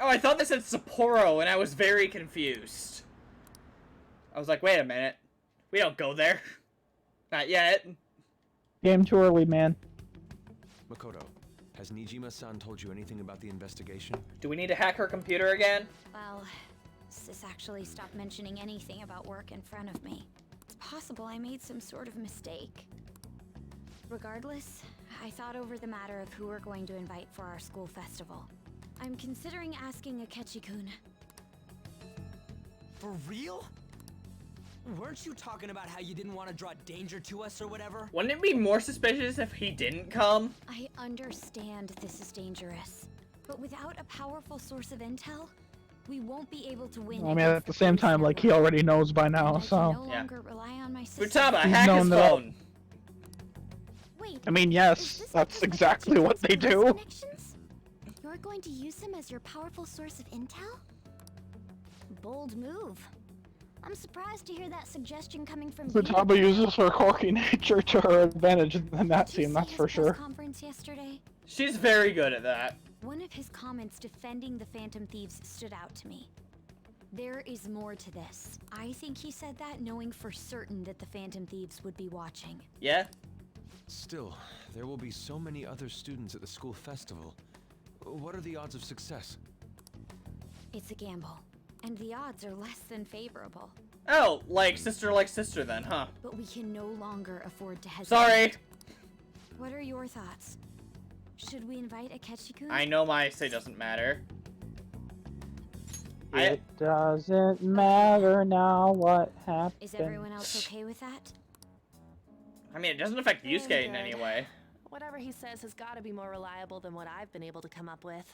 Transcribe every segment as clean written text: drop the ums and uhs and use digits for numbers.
Oh, I thought this said Sapporo, and I was very confused. I was like, wait a minute. We don't go there. Not yet. Game too early, man. Makoto, has Nijima-san told you anything about the investigation? Do we need to hack her computer again? Well, Sis actually stopped mentioning anything about work in front of me. It's possible I made some sort of mistake. Regardless, I thought over the matter of who we're going to invite for our school festival. I'm considering asking Akechi-kun. For real? Weren't you talking about how you didn't want to draw danger to us or whatever? Wouldn't it be more suspicious if he didn't come? I understand this is dangerous, but without a powerful source of intel, we won't be able to win. I mean, at the same time, like, he already knows by now, I so... can no longer rely on my system. Futaba, He's hack his known that- phone. Wait, I mean, is yes, this that's because of exactly what they Akechi-kun's do. connections? You're going to use him as your powerful source of intel? Bold move. I'm surprised to hear that suggestion coming from you. Futaba uses her quirky nature to her advantage in that Did you scene, see that's his for press sure. conference yesterday? She's very good at that. One of his comments defending the Phantom Thieves stood out to me. There is more to this. I think he said that knowing for certain that the Phantom Thieves would be watching. Yeah? Still, there will be so many other students at the school festival. What are the odds of success? It's a gamble, and the odds are less than favorable. Oh, like sister then, huh? But we can no longer afford to hesitate. Sorry. What are your thoughts? Should we invite Akechi-kun? I know my say doesn't matter. It doesn't matter now what happened. Is everyone else okay with that? I mean, it doesn't affect Very Yusuke in good. any way. Whatever he says has got to be more reliable than what I've been able to come up with.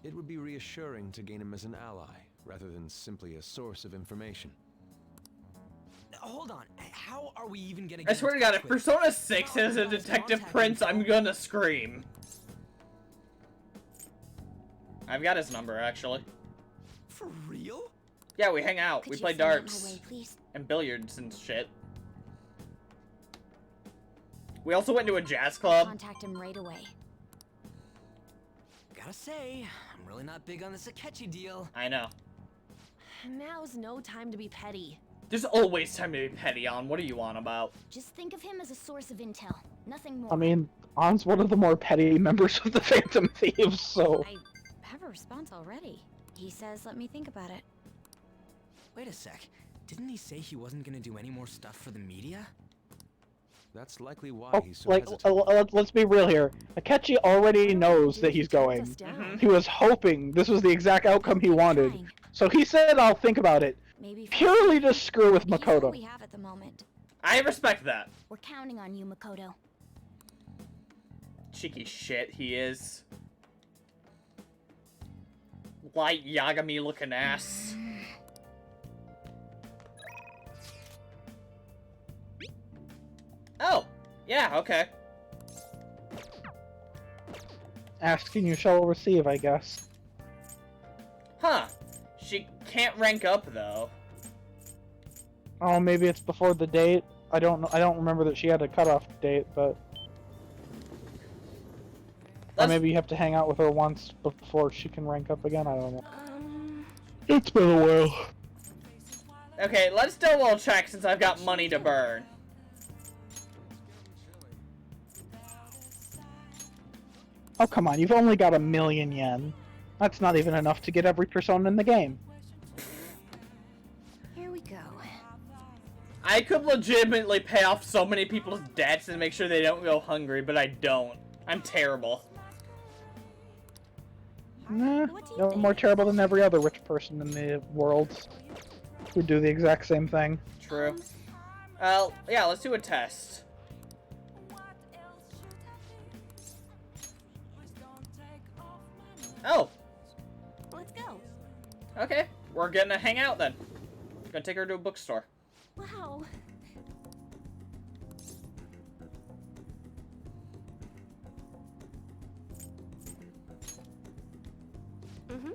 It would be reassuring to gain him as an ally, rather than simply a source of information. Hold on, how are we even gonna I get swear to in God, touch if with- Persona 6 has a Detective Prince, I'm gonna scream. I've got his number, actually. For real? Yeah, we hang out. Could We you play send it my darts way, please? and billiards and shit. We also went to a jazz club. Contact him right away. Gotta say, I'm really not big on this Akechi deal. I know. Now's no time to be petty. There's always time to be petty on. What are you on about? Just think of him as a source of intel, nothing more. I mean, On's one of the more petty members of the Phantom Thieves, so... I have a response already. He says, let me think about it. Wait a sec, didn't he say he wasn't gonna do any more stuff for the media? That's likely why Oh, he's so like, hesitant. let's be real here. Akechi already knows that he's Turns going. us down. Mhm. He was hoping this was the exact outcome he wanted. Fine. So he said, I'll think about it. Maybe Purely to screw with He's all Makoto. we have at the moment. I respect that. We're counting on you, Makoto. Cheeky shit he is. Light Yagami looking ass. Oh, yeah, okay. Asking you shall receive, I guess. Huh. She can't rank up though. Oh, maybe it's before the date. I don't know. I don't remember that she had a cutoff date, but or Let's- maybe you have to hang out with her once before she can rank up again. I don't know. Um, It's been a while. Okay, let's double check since I've got money to burn. Oh, come on. You've only got 1,000,000 yen. That's not even enough to get every persona in the game. Here we go. I could legitimately pay off so many people's debts and make sure they don't go hungry, but I don't. I'm terrible. Nah, What do you no think? more terrible than every other rich person in the world who do the exact same thing. True. Yeah, let's do a test. Oh, Let's go. okay. We're gonna hang out then. Gonna take her to a bookstore. Wow. mm-hmm.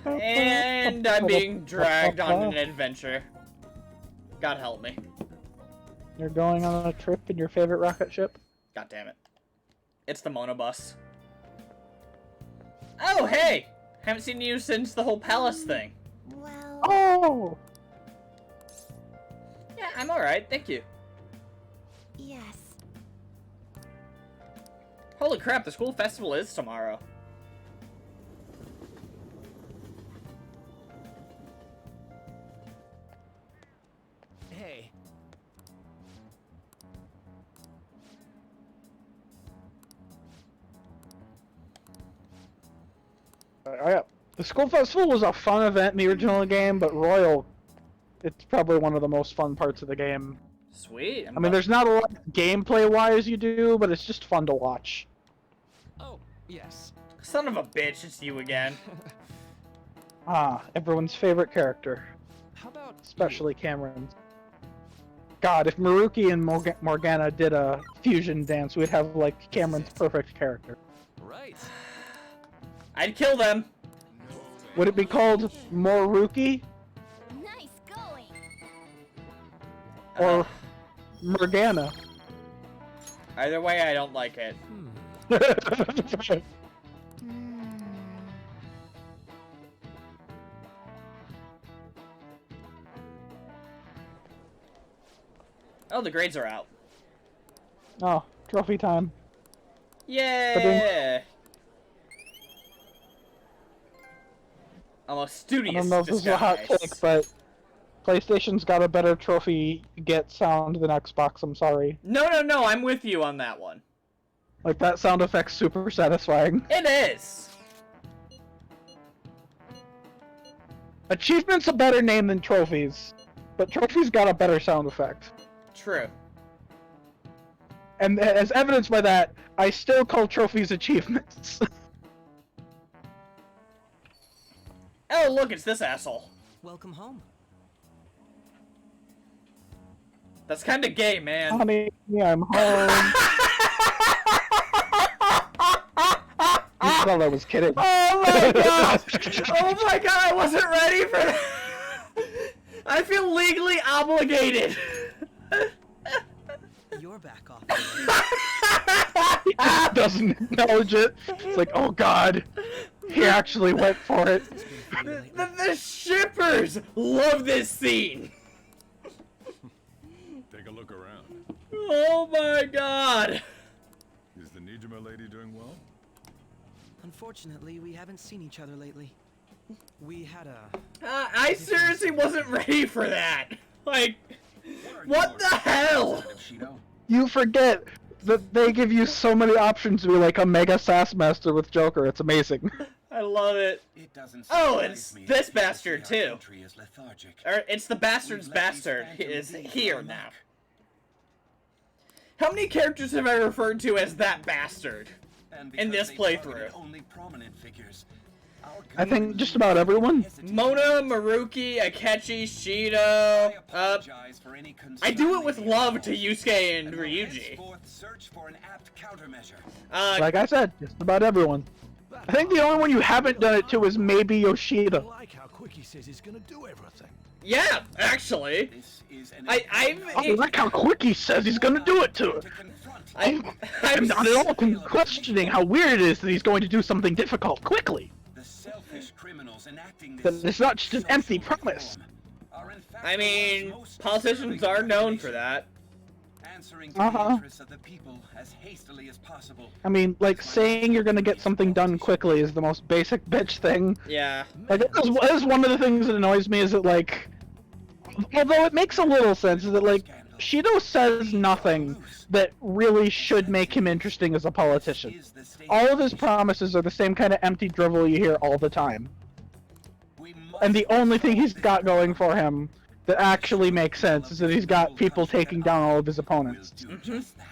And I'm being dragged on an adventure. God help me. You're going on a trip in your favorite rocket ship? God damn it. It's the Monobus. Oh, hey! Haven't seen you since the whole palace thing. Well, Oh! Yeah, I'm alright, thank you. yes. Holy crap, the school festival is tomorrow. Hey, The school festival was a fun event in the original game, but Royal, it's probably one of the most fun parts of the game. Sweet. I mean, there's not a lot gameplay-wise you do, but it's just fun to watch. oh, yes. Son of a bitch, it's you again. Ah, everyone's favorite character, How about especially Cameron's. God, if Maruki and Morgana did a fusion dance, we'd have, like, Cameron's perfect character. you? Right. I'd kill them. Would it be called Moruki Nice going. or Morgana? Either way, I don't like it. Hmm. Oh, the grades are out. Oh, trophy time. Yeah. I'm a I studious don't know if this is a hot disguise. take, but PlayStation's got a better trophy get sound than Xbox, I'm sorry. No, I'm with you on that one. Like, that sound effect's super satisfying. It is. Achievement's a better name than trophies, but trophies got a better sound effect. True. And as evidenced by that, I still call trophies achievements. Oh, look, it's this asshole. Welcome home. That's kind of gay, man. Honey, I'm home. You thought I was kidding. Oh my god! Oh my god, I wasn't ready for that! I feel legally obligated! You're back off. He just doesn't acknowledge it. It's like, oh god, he actually went for it. The shippers love this scene! Take a look around. Oh my god! Is the Nijima lady doing well? Unfortunately, we haven't seen each other lately. We had a... I seriously wasn't ready for that! Like, what the hell? You forget that they give you so many options to be like a mega sass master with Joker. It's amazing. I love it. It doesn't Oh, surprise it's me this that bastard, our too. country is lethargic. Or, it's the bastard's We've let these bastard phantom is beings here run now. amok. How many characters have I referred to as that bastard? And in because this they targeted playthrough. only prominent figures, our I think government just about everyone. hesitated. Mona, Maruki, Akechi, I Shido, apologize for any I do it with concern love they to may Yusuke cause, and will Ryuji. henceforth search for an apt countermeasure. Like I said, just about everyone. I think the only one you haven't done it to is maybe Yoshida. like how quick he says he's gonna do everything. Yeah, actually. This is an I've- important Oh, like how quick he says he's gonna do it to her. to confront. I'm not at all questioning how weird it is that he's going to do something difficult quickly. The selfish criminals enacting That this it's not just an empty social promise. reform are in fact I the mean, world's most politicians deserving are known for population. that. Answering to the interests of the people as hastily as possible. I mean, like, saying you're gonna get something done quickly is the most basic bitch thing. Yeah. Like, that is one of the things that annoys me is that, like, although it makes a little sense, is that, like, Shido says nothing that really should make him interesting as a politician. Is the state All of his promises are the same kind of empty drivel you hear all the time. we And the must only thing he's resolve got this. going for him that actually makes sense is that he's got people taking down all of his opponents. We'll do just that.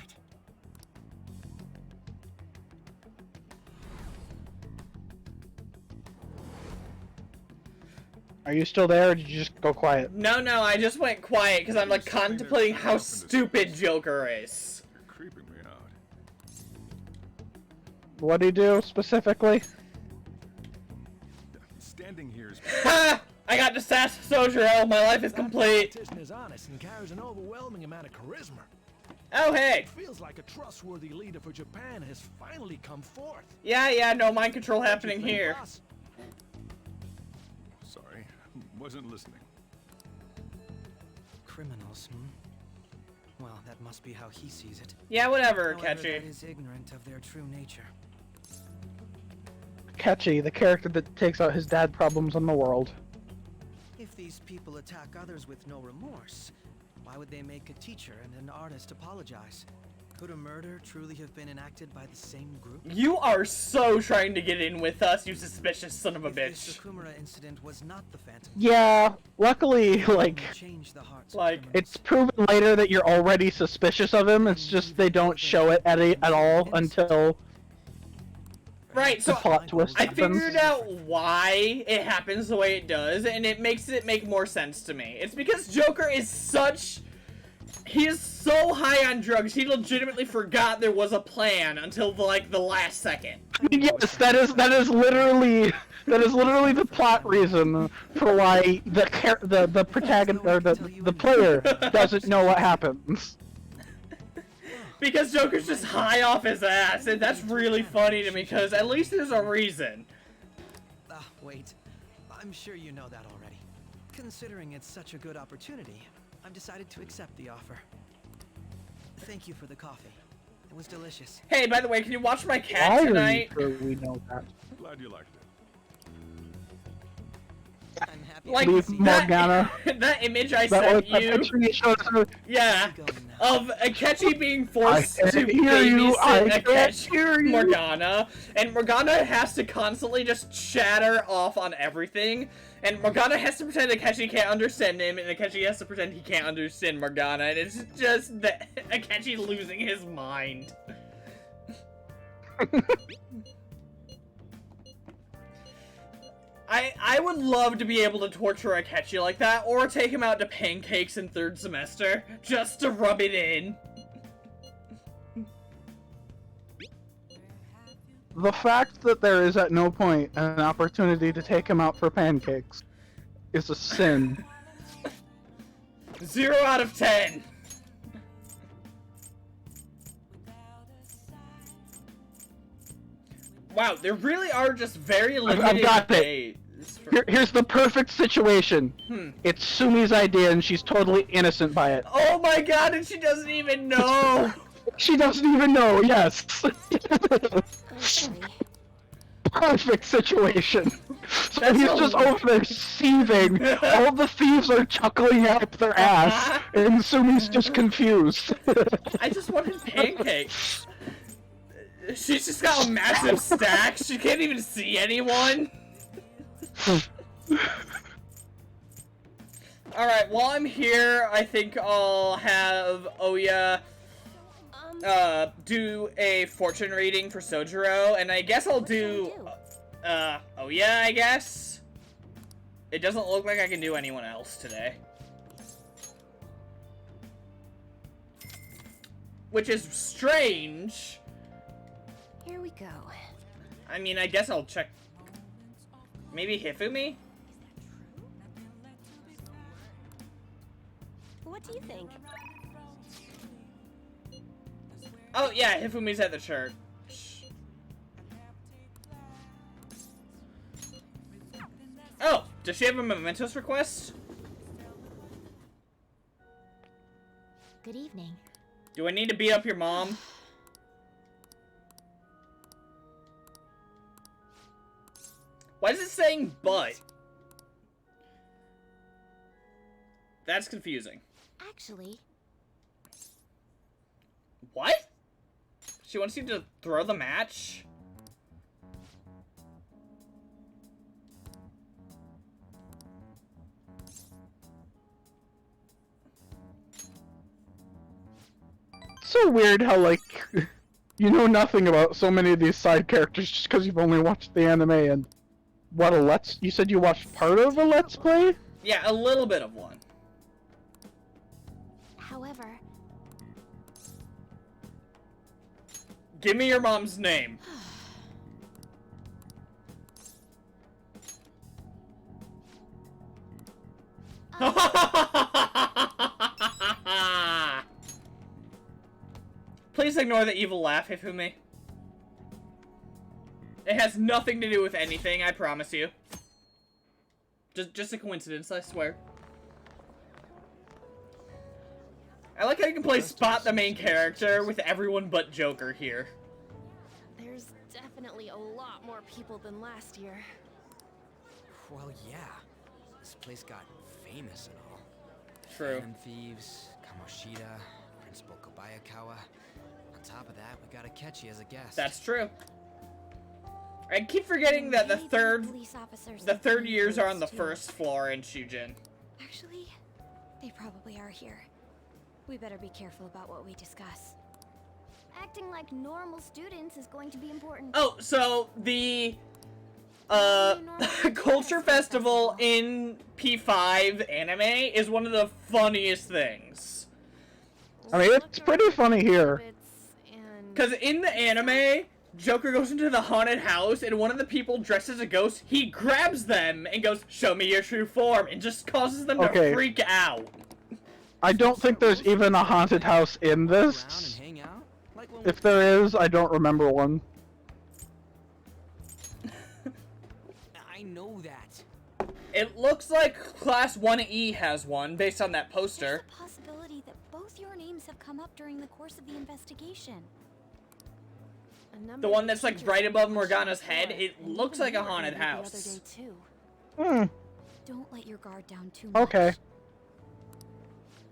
Are you still there, or did you just go quiet? No, I just went quiet because I'm like Something contemplating that's how up in the stupid space. Joker is. You're creeping me out. What do you do, specifically? Ha! I got the sass of Sojiro. My life is complete. Politician is honest and carries an overwhelming amount of charisma. Oh, hey. It feels like a trustworthy leader for Japan has finally come forth. Yeah, no mind control happening What do you think, here. boss? Sorry, wasn't listening. Criminals, hmm? Well, that must be how he sees it. Yeah, whatever, However, Catchy. that is ignorant of their true nature. Catchy, the character that takes out his dad problems on the world. If these people attack others with no remorse, why would they make a teacher and an artist apologize? Could a murder truly have been enacted by the same group? You are so trying to get in with us, you suspicious son of a If this bitch. Sakumura incident was not the Phantom, Yeah, luckily, like, change the hearts Like, of it's criminals. proven later that you're already suspicious of him, it's just they don't show it at all until Right, the so plot twist I happens. figured out why it happens the way it does, and it makes it make more sense to me. It's because Joker is such... He is so high on drugs, he legitimately forgot there was a plan until, the last second. Yes, that is literally the plot reason for why the protagonist or the player doesn't know what happens. Because Joker's just high off his ass, and that's really funny to me, because at least there's a reason. Ah, wait. I'm sure you know that already. Considering it's such a good opportunity, I've decided to accept the offer. Thank you for the coffee. It was delicious. Hey, by the way, can you watch my cat Why are you tonight? sure we know that? Glad you liked it. I'm happy. Like, Leave Morgana. that image I That was sent a you, picture you showed us. yeah, Going now. of Akechi being forced I to can't hear you, I babysit can't hear Akechi you. Morgana, and Morgana has to constantly just chatter off on everything, and Morgana has to pretend Akechi can't understand him, and Akechi has to pretend he can't understand Morgana, and it's just that Akechi losing his mind. I would love to be able to torture Akechi like that, or take him out to pancakes in 3rd semester, just to rub it in. The fact that there is at no point an opportunity to take him out for pancakes is a sin. 0 out of 10. Wow, there really are just very limited got it. ways for- Here's the perfect situation. It's Sumi's idea and she's totally innocent by it. Oh my god, and she doesn't even know! She doesn't even know, yes. Sorry. Perfect situation. So That's he's a- just over there seething. All the thieves are chuckling out their ass, and Sumi's just confused. I just wanted pancakes. She's just got a massive stack, she can't even see anyone. Alright, while I'm here, I think I'll have Oya do a fortune reading for Sojiro, and I guess I'll do, Oya, I guess? It doesn't look like I can do anyone else today. Which is strange. Here we go. I mean, I guess I'll check. Maybe Hifumi? What do you think? Oh, yeah, Hifumi's at the church. Oh, does she have a mementos request? Good evening. Do I need to beat up your mom? Why is it saying but? That's confusing. Actually, What? She wants you to throw the match? So weird how, like, you know nothing about so many of these side characters just because you've only watched the anime and... What, you said you watched part of a Let's Play? Yeah, a little bit of one. however, Give me your mom's name. ignore the evil laugh, Hifumi. It has nothing to do with anything, I promise you. Just a coincidence, I swear. I like how you can play Spot the main character with everyone but Joker here. There's definitely a lot more people than last year. Well, yeah. This place got famous and all. True. Phantom Thieves, Kamoshida, Principal Kobayakawa. On top of that, we got Akechi as a guest. That's true. I keep forgetting that the third years are on the first floor in Shujin. Actually, they probably are here. We better be careful about what we discuss. Acting like normal students is going to be important. Oh, so the Culture Festival in P5 anime is one of the funniest things. I mean, it's pretty funny here. Because in the anime, Joker goes into the haunted house, and one of the people dressed as a ghost, he grabs them and goes, "Show me your true form," and just causes them to freak out. I don't think there's even a haunted house in this. If there is, I don't remember one. I know that. It looks like Class 1E has one, based on that poster. There's a possibility that both your names have come up during the course of the investigation. The one that's like right above Morgana's head, it looks like a haunted house. Hmm. Don't let your guard down too much. Okay.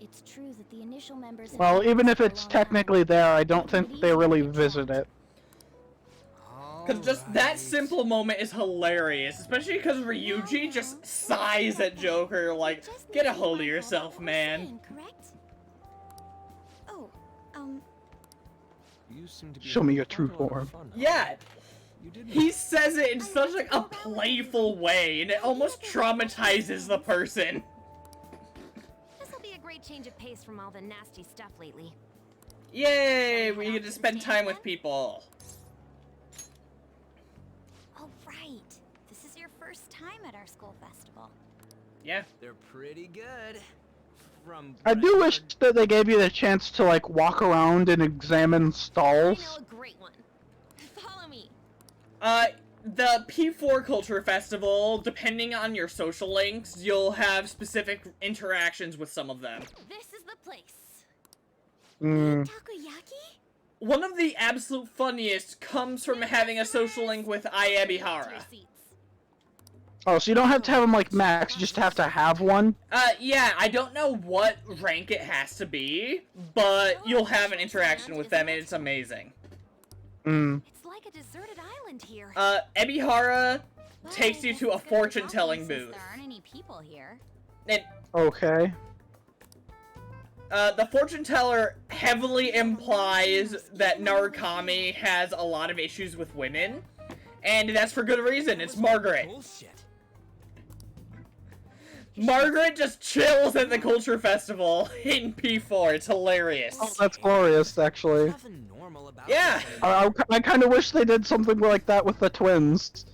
It's true that the initial members. Well, even if it's technically there, I don't think they really visit it. Because just that simple moment is hilarious, especially because Ryuji just sighs at Joker like, "Get a hold of yourself, man." Oh, You seem to be Show me your true form. Yeah, he says it in such like a playful way, and it almost traumatizes the person. This'll be a great change of pace from all the nasty stuff lately. Yay, we get to spend time with people. Oh, right. This is your first time at our school festival. Yeah. They're pretty good. From I do wish that they gave you the chance to, like, walk around and examine stalls. I know a great one. Follow me. The P4 Culture Festival, depending on your social links, you'll have specific interactions with some of them. This is the place. Takoyaki? One of the absolute funniest comes from having a social link with Ayabihara. Oh, so you don't have to have them like max, you just have to have one? Yeah, I don't know what rank it has to be, but you'll have an interaction with them, and it's amazing. It's like a deserted island here. Ebihara takes you to a fortune-telling booth. There aren't any people here. And, okay. the fortune teller heavily implies that Narukami has a lot of issues with women, and that's for good reason. It's Margaret. Margaret just chills at the Culture Festival in P4. It's hilarious. Oh, that's glorious, actually. Yeah. I kind of wish they did something like that with the twins.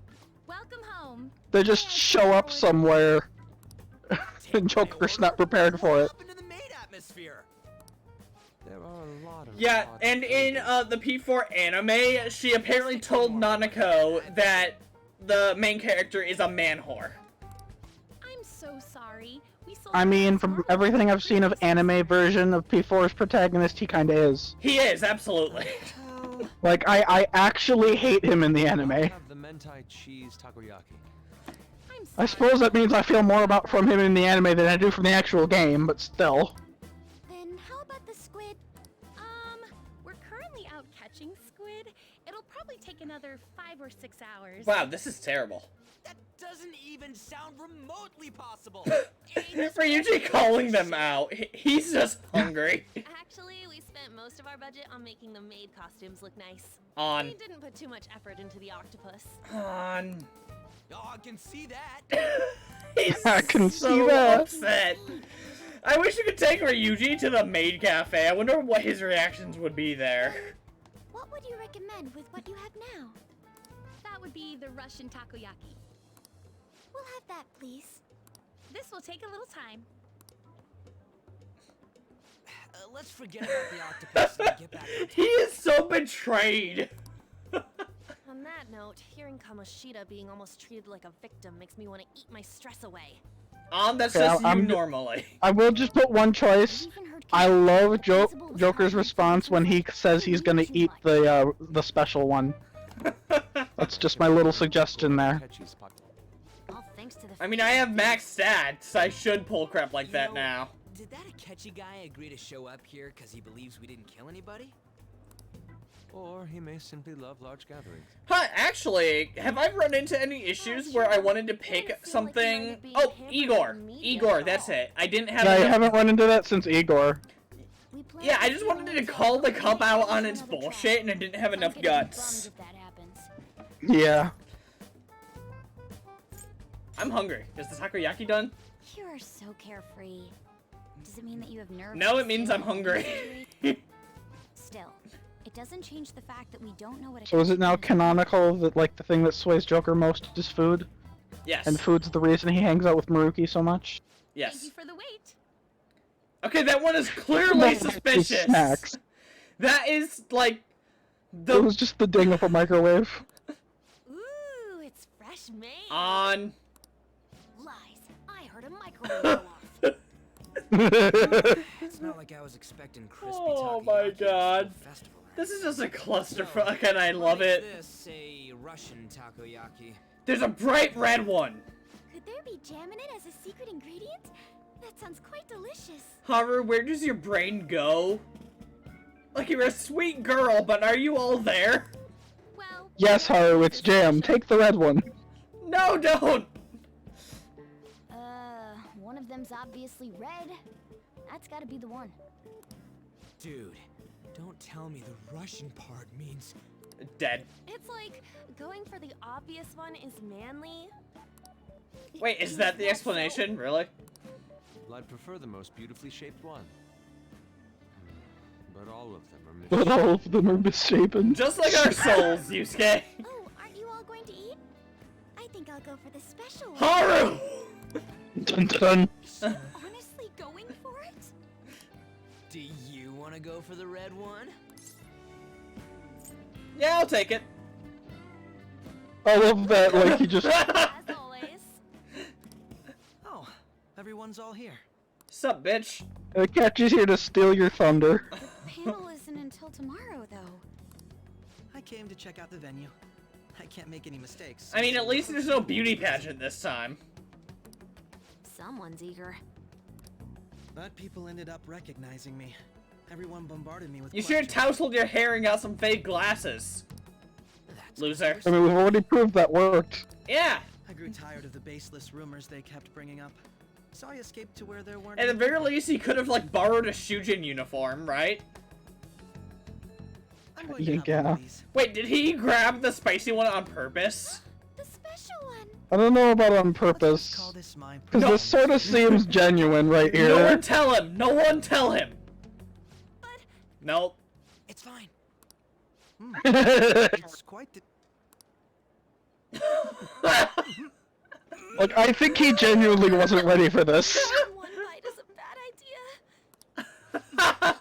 Welcome home. They just show up somewhere, and Joker's not prepared for it. There are a lot of Yeah, and in the P4 anime, she apparently told Nanako that the main character is a man whore. I'm so sorry. I mean, from everything I've seen of anime version of P4's protagonist, he kinda is. He is, absolutely. Like, I actually hate him in the anime. Have the mentai cheese takoyaki. I suppose that means I feel more about from him in the anime than I do from the actual game, but still. Then how about the squid? We're currently out catching squid. It'll probably take another 5 or 6 hours. Wow, this is terrible. That doesn't even sound remotely possible. Ryuji calling them out. He's just hungry. Actually, we spent most of our budget on making the maid costumes look nice. On. We didn't put too much effort into the octopus. On. Oh, I can see that. He's I can so see that. upset. I wish you could take Ryuji to the maid cafe. I wonder what his reactions would be there. What would you recommend with what you have now? That would be the Russian takoyaki. We'll have that, please. This will take a little time. let's forget about the octopus and get back on He is so betrayed. On that note, hearing Kamoshida being almost treated like a victim makes me want to eat my stress away. That's Okay, just you I'm- normally. I will just put one choice. I love Joker's response when he says he's gonna eat the special one. That's just my little suggestion there. All thanks to the I mean, I have max stats. I should pull crap like that now. Did that Akechi guy agree to show up here because he believes we didn't kill anybody? Or he may simply love large gatherings. Huh, actually, have I run into any issues where I wanted to pick something? Oh, Igor. Igor, that's it. I didn't have Yeah, I enough- haven't run into that since Igor. Yeah, I just wanted to call the cup out on its bullshit and I didn't have enough guts. Yeah. I'm hungry. Is the takoyaki done? You are so carefree. Does it mean that you have nerves? No, it means I'm hungry. Still, it doesn't change the fact that we don't know what. So is it now canonical that like the thing that sways Joker most is food? Yes. And food's the reason he hangs out with Maruki so much? Yes. Thank you for the wait. Okay, that one is clearly suspicious. Snacks. That is, like, It was just the ding of a microwave. Ooh, it's fresh made. On. Lies. I heard a microwave go off. It's not like I was expecting crispy Oh takoyaki my at god. the festival. This is just a clusterfuck and I love it. This a Russian takoyaki. There's a bright red one. Could there be jam in it as a secret ingredient? That sounds quite delicious. Haru, where does your brain go? Like, you're a sweet girl, but are you all there? Well, Yes, Haru, it's jam. Take the red one. No, don't! One of them's obviously red. That's gotta be the one. Dude, don't tell me the Russian part means Dead. it's like going for the obvious one is manly. Wait, is that the explanation? Really? Well, I'd prefer the most beautifully shaped one. But all of them are But all of them are misshapen. Just like our souls, Yusuke. Oh, aren't you all going to eat? I think I'll go for the special one. Haru! Dun dun. Honestly going for it? do you want to go for the red one? Yeah, I'll take it. I love that, like, he just... As always. Oh, everyone's all here. Sup, bitch? Akechi's here to steal your thunder. Panel isn't until tomorrow, though. I came to check out the venue. I can't make any mistakes. I mean, at least there's no beauty pageant this time. Someone's eager. But people ended up recognizing me. Everyone bombarded me with You should have questions. tousled your hair and got some fake glasses. Loser. I mean, we've already proved that worked. Yeah! I grew tired of the baseless rumors they kept bringing up. So I escaped to where there weren't At the any very people. least, he could have, like, borrowed a Shujin uniform, right? I'm going to have one Yeah. of these. Wait, did he grab the spicy one on purpose? The special one. I don't know about on Let's just purpose. call this my Because No. this sort of seems genuine right here. No one tell him! No one tell him! Nope. It's fine. It's quite the... Like, I think he genuinely wasn't ready for this. One bite is a bad idea.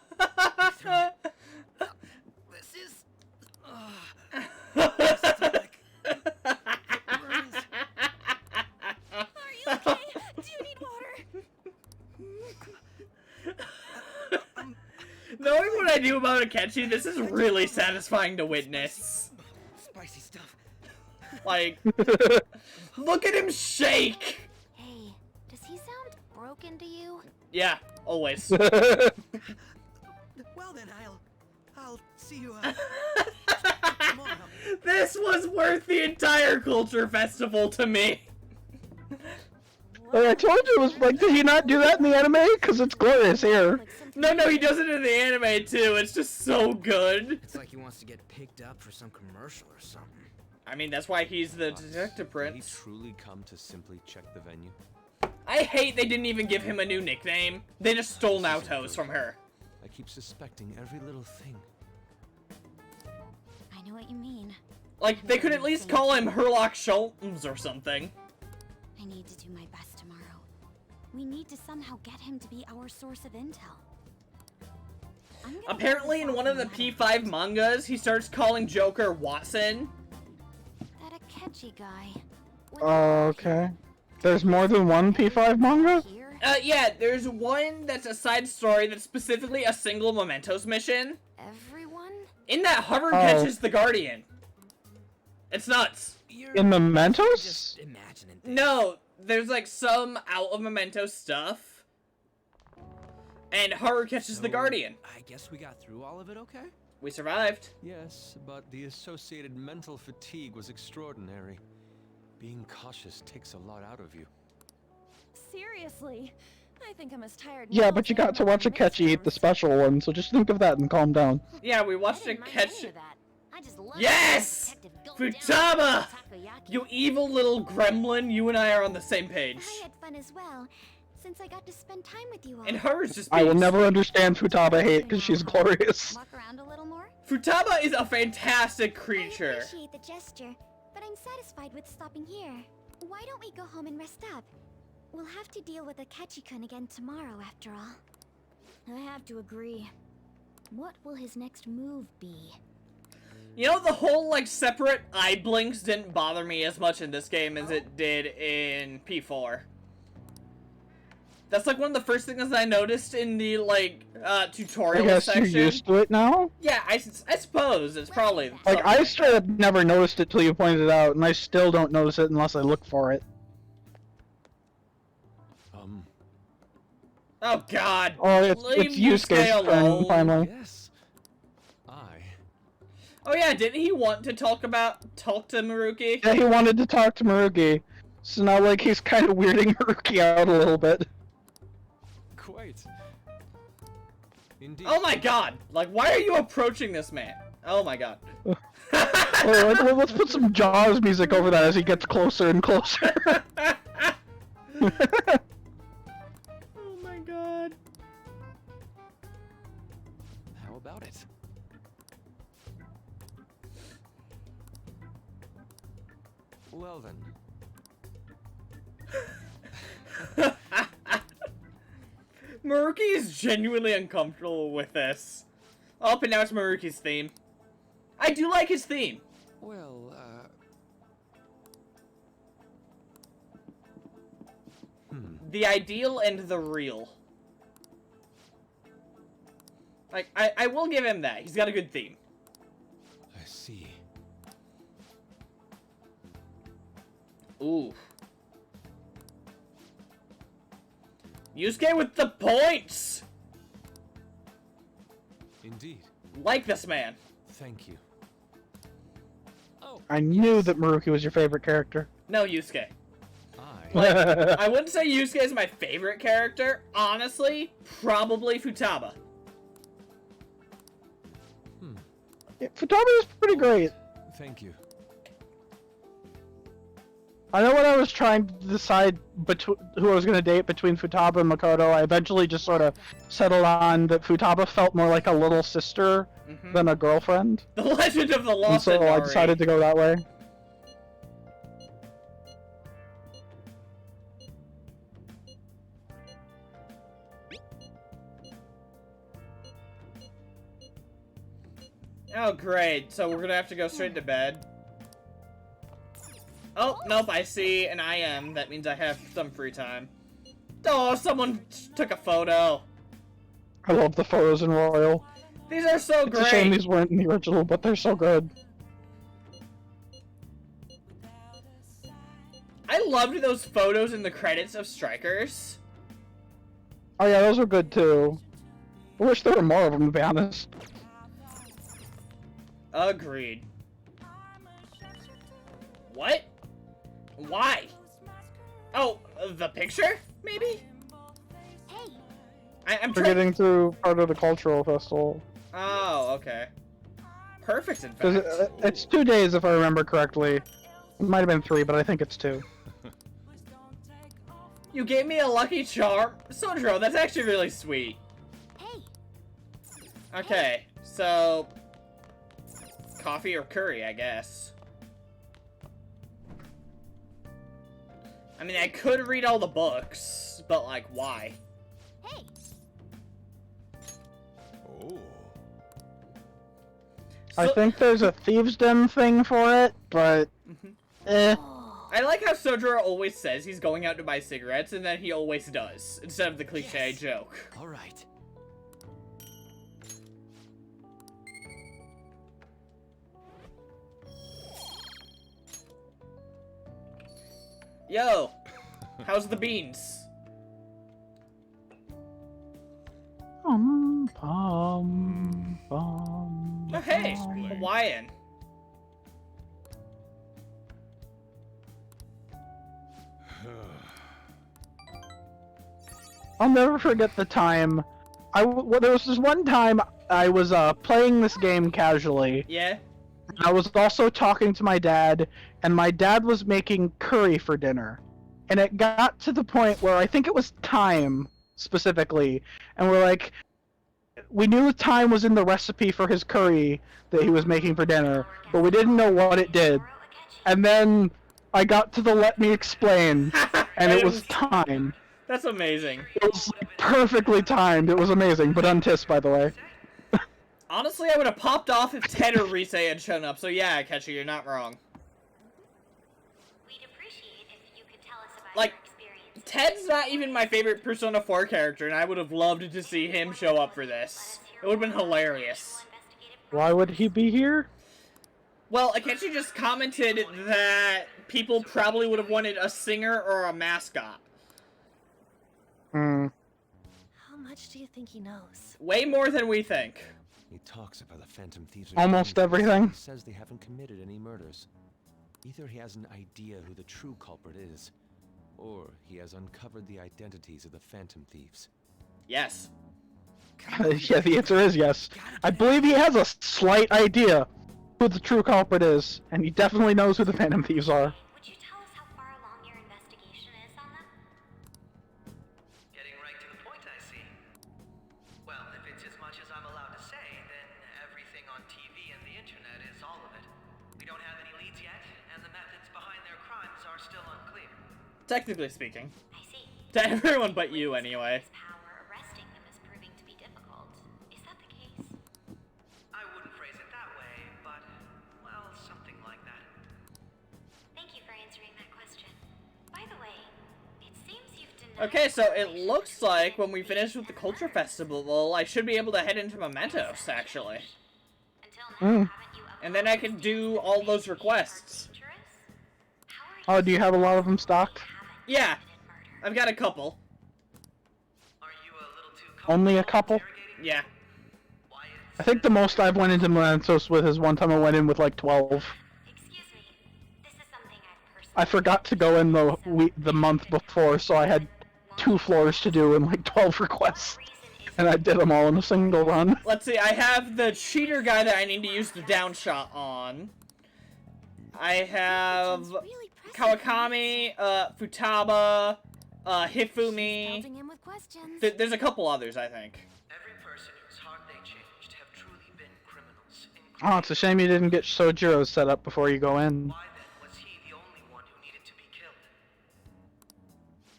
This is... my stomach. Burns. Are you okay? Do you need water? Knowing what I do about Akechi, this is really satisfying to witness. Spicy stuff. Like, look at him shake! Hey, does he sound broken to you? Yeah, always. Well then, I'll see you tomorrow. This was worth the entire culture festival to me. Like, I told you it was like, did he not do that in the anime? Because it's glorious here. No, he does it in the anime too. It's just so good. It's like he wants to get picked up for some commercial or something. I mean, that's why he's the detective Did he prince. truly come to simply check the venue? I hate they didn't even give him a new nickname. They just stole Naoto's from her. I keep suspecting every little thing. I know what you mean. Like, they could at least call him Herlock Sholmes or something. I need to do my best tomorrow. We need to somehow get him to be our source of intel. Apparently in one of the P5 mangas, he starts calling Joker Watson. That Akechi guy. Okay. There's more than one P5 manga? Yeah, there's one that's a side story that's specifically a single Mementos mission. Everyone? In that, Haru catches the Guardian. It's nuts. In Mementos? Just imagining things. No, there's like some out of Mementos stuff. And Haru catches the Guardian. I guess we got through all of it okay? We survived. Yes, but the associated mental fatigue was extraordinary. Being cautious takes a lot out of you. Seriously, I think I'm as tired. Yeah, but you got to watch Akechi eat the special one, so just think of that and calm down. Yeah, we watched it catch. Yes! Futaba! You evil little gremlin, you and I are on the same page. I had fun as well, since I got to spend time with you all. And Haru's just I will being- never understand Futaba hate because she's glorious. Walk around a little more? Futaba is a fantastic I creature. appreciate the gesture, but I'm satisfied with stopping here. Why don't we go home and rest up? We'll have to deal with Akechi-kun again tomorrow, after all. I have to agree. What will his next move be? You know, the whole, like, separate eye blinks didn't bother me as much in this game as it did in P4. That's, like, one of the first things I noticed in the, like, I tutorial guess section. you're used to it now? Yeah, I suppose it's probably... Like, something. I straight up never noticed it till you pointed it out, and I still don't notice it unless I look for it. Oh, God. Oh, it's Leave Yusuke's Yusuke friend, alone. finally. Yes. Oh, yeah, didn't he want to talk to Maruki? Yeah, he wanted to talk to Maruki, so now, like, he's kind of weirding Maruki out a little bit. Quite. Indeed. Oh my God! Like, why are you approaching this man? Oh my God. Let's put some Jaws music over that as he gets closer and closer. Oh my God. How about it? Well then. Maruki is genuinely uncomfortable with this. Oh, and now it's Maruki's theme. I do like his theme. Well, The ideal and the real. Like, I will give him that. He's got a good theme. I see. Ooh. Yusuke with the points! Indeed. Like this man. Thank you. I knew that Maruki was your favorite character. No, Yusuke. I. Like, I wouldn't say Yusuke is my favorite character. Honestly, probably Futaba. Yeah, Futaba is pretty great. Thank you. I know when I was trying to decide who I was going to date between Futaba and Makoto, I eventually just sort of settled on that Futaba felt more like a little sister than a girlfriend. The Legend of the And Lost so I Inari. decided to go that way. Oh, great. So we're gonna have to go straight to bed. Oh, nope, I see an IM. That means I have some free time. Oh, someone took a photo. I love the photos in Royal. These are so It's a shame great. these weren't in the original, but they're so good. I loved those photos in the credits of Strikers. Oh yeah, those were good too. I wish there were more of them, to be honest. Agreed. What? Why? Oh, the picture? Maybe? Hey, I'm We're trying. getting to part of the cultural festival. Oh, okay. Perfect, in Because fact. it's 2 days, if I remember correctly. It might have been 3, but I think it's 2. You gave me a lucky charm? Sojiro, that's actually really sweet. hey, Okay, so... coffee or curry, I guess. I mean, I could read all the books, but, like, why? hey. Oh. I think there's a Thieves' Den thing for it, but... eh. I like how Sojiro always says he's going out to buy cigarettes, and then he always does, instead of the cliche joke. All right. Yo, how's the beans? Pum, pum, pum, Oh, hey, pum. Hawaiian. I'll never forget the time. There was this one time I was playing this game casually. Yeah? I was also talking to my dad, and my dad was making curry for dinner. And it got to the point where I think it was thyme, specifically, and we're like, we knew thyme was in the recipe for his curry that he was making for dinner, but we didn't know what it did. And then I got to the let me explain, and it was thyme. That's amazing. It was perfectly timed. It was amazing, but untisk, by the way. Honestly, I would have popped off if Ted or Rise had shown up, so yeah, Akechi, you're not wrong. We'd appreciate if you could tell us about Like, your experience. Ted's not even my favorite Persona 4 character, and I would have loved to see him show up for this. It would have been hilarious. Why would he be here? Well, Akechi just commented that people probably would have wanted a singer or a mascot. Hmm. How much do you think he knows? Way more than we think. He talks about the Phantom Thieves. Almost everything. He says they haven't committed any murders. Either he has an idea who the true culprit is, or he has uncovered the identities of the Phantom Thieves. Yes. Yeah, the answer is yes. I believe he has a slight idea who the true culprit is, and he definitely knows who the Phantom Thieves are. Would you tell us how far along your investigation is on them? Getting right to the point, I see. Well, if it's as much as I'm allowed to say, then everything on TV and the internet is all of it. We don't have any leads yet, and the methods behind their crimes are still unclear. Technically speaking. I see. To everyone but you, anyway. His power arresting them is proving to be difficult. Is that the case? I wouldn't phrase it that way, but, well, something like that. Thank you for answering that question. By the way, it seems you've denied... Okay, so it looks like when we finish with the Culture Festival, I should be able to head into Mementos, actually. Until now, haven't you And then I can do all those requests. Oh, do you have a lot of them stocked? Yeah, I've got a couple. Are you a little too Only a couple? Yeah. I think the most I've went into Mementos with is one time I went in with like 12. Excuse me. This is something I've personally... I forgot to go in the month before, so I had 2 floors to do and like 12 requests. And I did them all in a single run. Let's see, I have the cheater guy that I need to use the down shot on. I have Kawakami, Futaba, Hifumi. Pelting him with questions. There's a couple others, I think. Every person whose heart they changed have truly been criminals. Oh, it's a shame you didn't get Sojiro set up before you go in. Why then was he the only one who needed to be killed?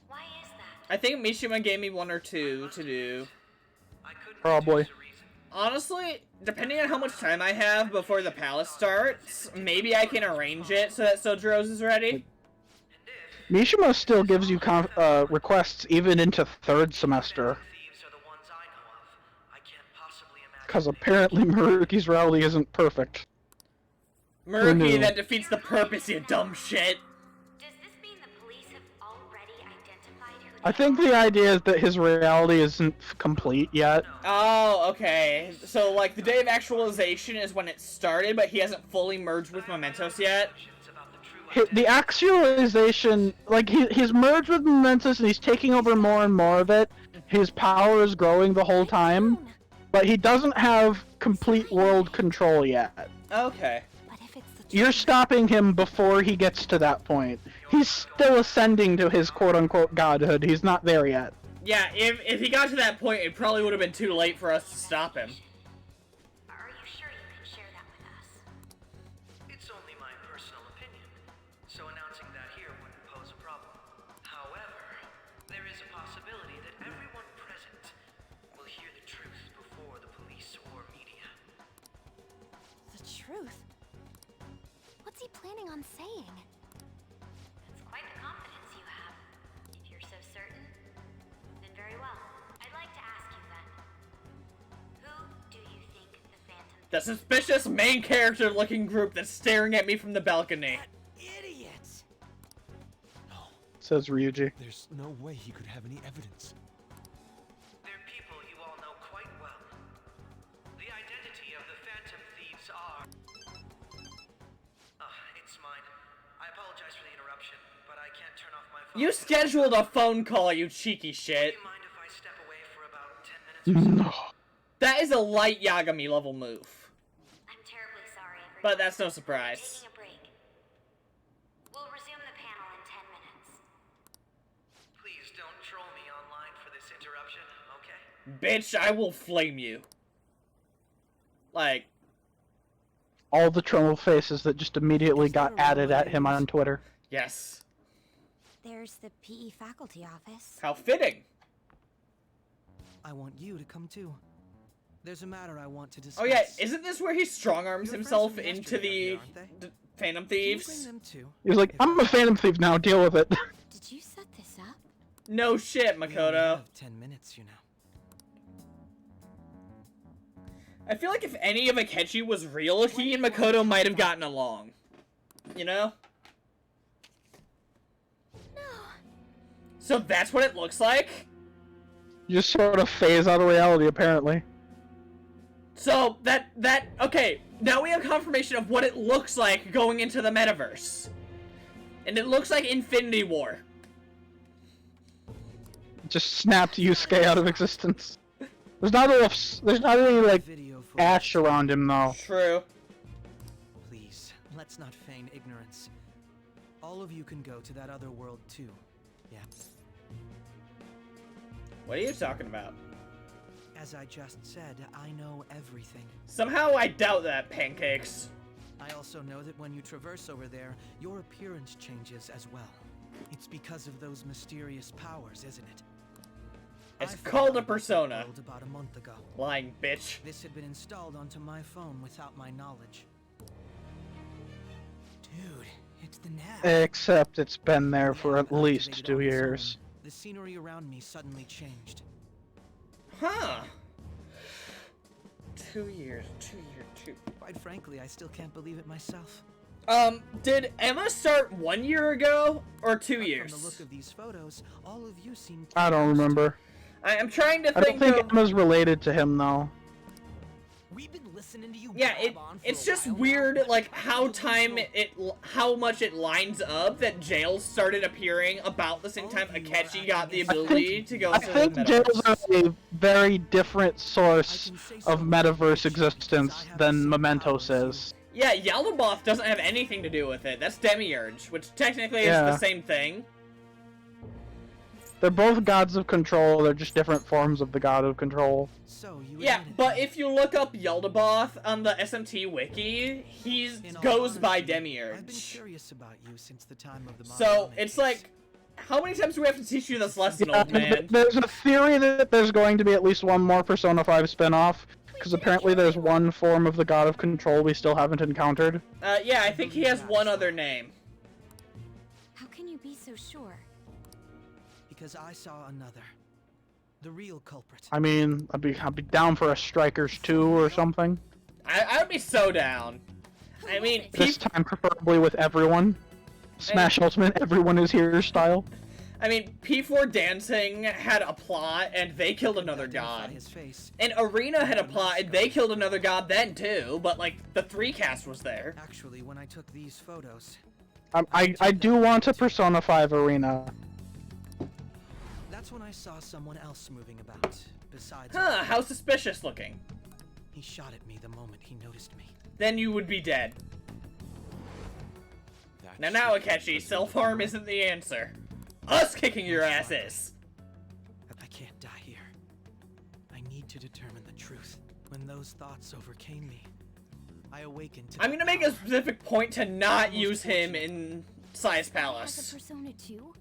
Why is that? I think Mishima gave me 1 or 2 to do. I couldn't Probably. deduce a reason. Honestly, depending on how much time I have before the palace starts, maybe I can arrange it so that Sojiro's is ready. Mishima still gives you requests even into 3rd semester. Thieves are the ones I know of. I can't possibly imagine. Because apparently Maruki's reality isn't perfect. Murky, knew? that defeats the purpose, you dumb shit. Does this mean the police have already identified who I think the idea is that his reality isn't complete yet. Oh, okay. So, like, the day of actualization is when it started, but he hasn't fully merged with Mementos yet? The actualization, like, he's merged with Mementos and he's taking over more and more of it. His power is growing the whole time, but he doesn't have complete world control yet. Okay. But if it's the You're stopping him before he gets to that point. He's still ascending to his quote-unquote godhood. He's not there yet. Yeah, if he got to that point, it probably would have been too late for us to stop him. Are you sure you can share that with us? It's only my personal opinion, so announcing that here wouldn't pose a problem. However, there is a possibility that everyone present will hear the truth before the police or media. The truth. What's he planning on saying? That's quite the confidence you have. If you're so certain, then very well. I'd like to ask you then. Who do you think the Phantom... The suspicious main character-looking group that's staring at me from the balcony. Idiot! Says Ryuji. There's no way he could have any evidence. They're people you all know quite well. The identity of the Phantom Thieves are... it's mine. I apologize for the interruption, but I can't turn off my phone. You scheduled a phone call, you cheeky shit. Do you mind if I step away for about 10 minutes or so? No. That is a light Yagami level move. I'm terribly sorry, everyone. But that's no surprise. Taking a break. We'll resume the panel in 10 minutes. Please don't troll me online for this interruption, okay? Bitch, I will flame you. Like, All the troll faces that just immediately got added at him on Twitter. yes. There's the PE faculty office. How fitting. I want you to come too. There's a matter I want to discuss. Oh yeah, isn't this where he strong-arms Your himself friends from into yesterday the are here, aren't they? Phantom Can you bring Thieves? them too? He's like, I'm a Phantom Thief now, deal with it. Did you set this up? No shit, We only Makoto. have 10 minutes, you know. I feel like if any of Akechi was real, he and Makoto might have gotten along. You know? No. So that's what it looks like? You just sort of phase out of reality, apparently. So, okay, now we have confirmation of what it looks like going into the metaverse. And it looks like Infinity War. Just snapped Yusuke out of existence. There's not any, like, Video footage. ash around him, though. True. Please, let's not feign ignorance. All of you can go to that other world too. Yeah. What are you talking about? As I just said, I know everything. Somehow I doubt that, Pancakes. I also know that when you traverse over there, your appearance changes as well. It's because of those mysterious powers, isn't it? It's I called found a persona. world about a month ago. Lying bitch. This had been installed onto my phone without my knowledge. Dude, it's the nav. Except it's been there The for app at least activated 2 on its years. own. The scenery around me suddenly changed. Huh. 2 years. Quite frankly, I still can't believe it myself. Did Emma start 1 year ago or 2 But years? From the look of these photos, all of you seem I don't confused. remember. I'm trying to I don't think of... Emma's related to him, though. We've been listening to you. Yeah, blab on for it's a just while now, weird, but like, I how feel how much it lines up that Jails started appearing about the same time Akechi got the I ability think, to go I to think the jails metaverse. are a very different source I can say of so metaverse much because existence I have than the same Mementos powers is. Yeah, Yaldabaoth doesn't have anything to do with it. That's Demiurge, which technically is Yeah. the same thing. They're both gods of control, they're just different forms of the god of control. So you Yeah, admit it, but then? if you look up Yaldabaoth on the SMT wiki, he In all goes by honesty, I've been Demiurge. curious about you since the time of the So, Monogamia it's case. like, how many times do we have to teach you this lesson, Yeah, old man? there's a theory that there's going to be at least one more Persona 5 spin-off, because apparently there's one form of the god of control we still haven't encountered. Yeah, I think he has one other name. How can you be so sure? Because I saw another. The real culprit. I mean, I'd be down for a Strikers 2 or something. I would be so down. I mean, This time preferably with everyone. Smash Ultimate, everyone is here style. I mean, P4 Dancing had a plot, and they killed another Identify god. his face. And Arena had a plot, and they killed another god then too, but like, the 3 cast was there. Actually, when I took these photos, I do want a Persona 5 Arena. that's when I saw someone else moving about. Besides, Huh, how suspicious looking. he shot at me the moment he noticed me. Then you would be dead. That Now should be Akechi, the self-harm isn't the answer. Us kicking your ass is. I can't die here. I need to determine the truth. When those thoughts overcame me, I awakened to I'm the gonna make a power. specific point to not use him in Size As a Palace. Persona 2?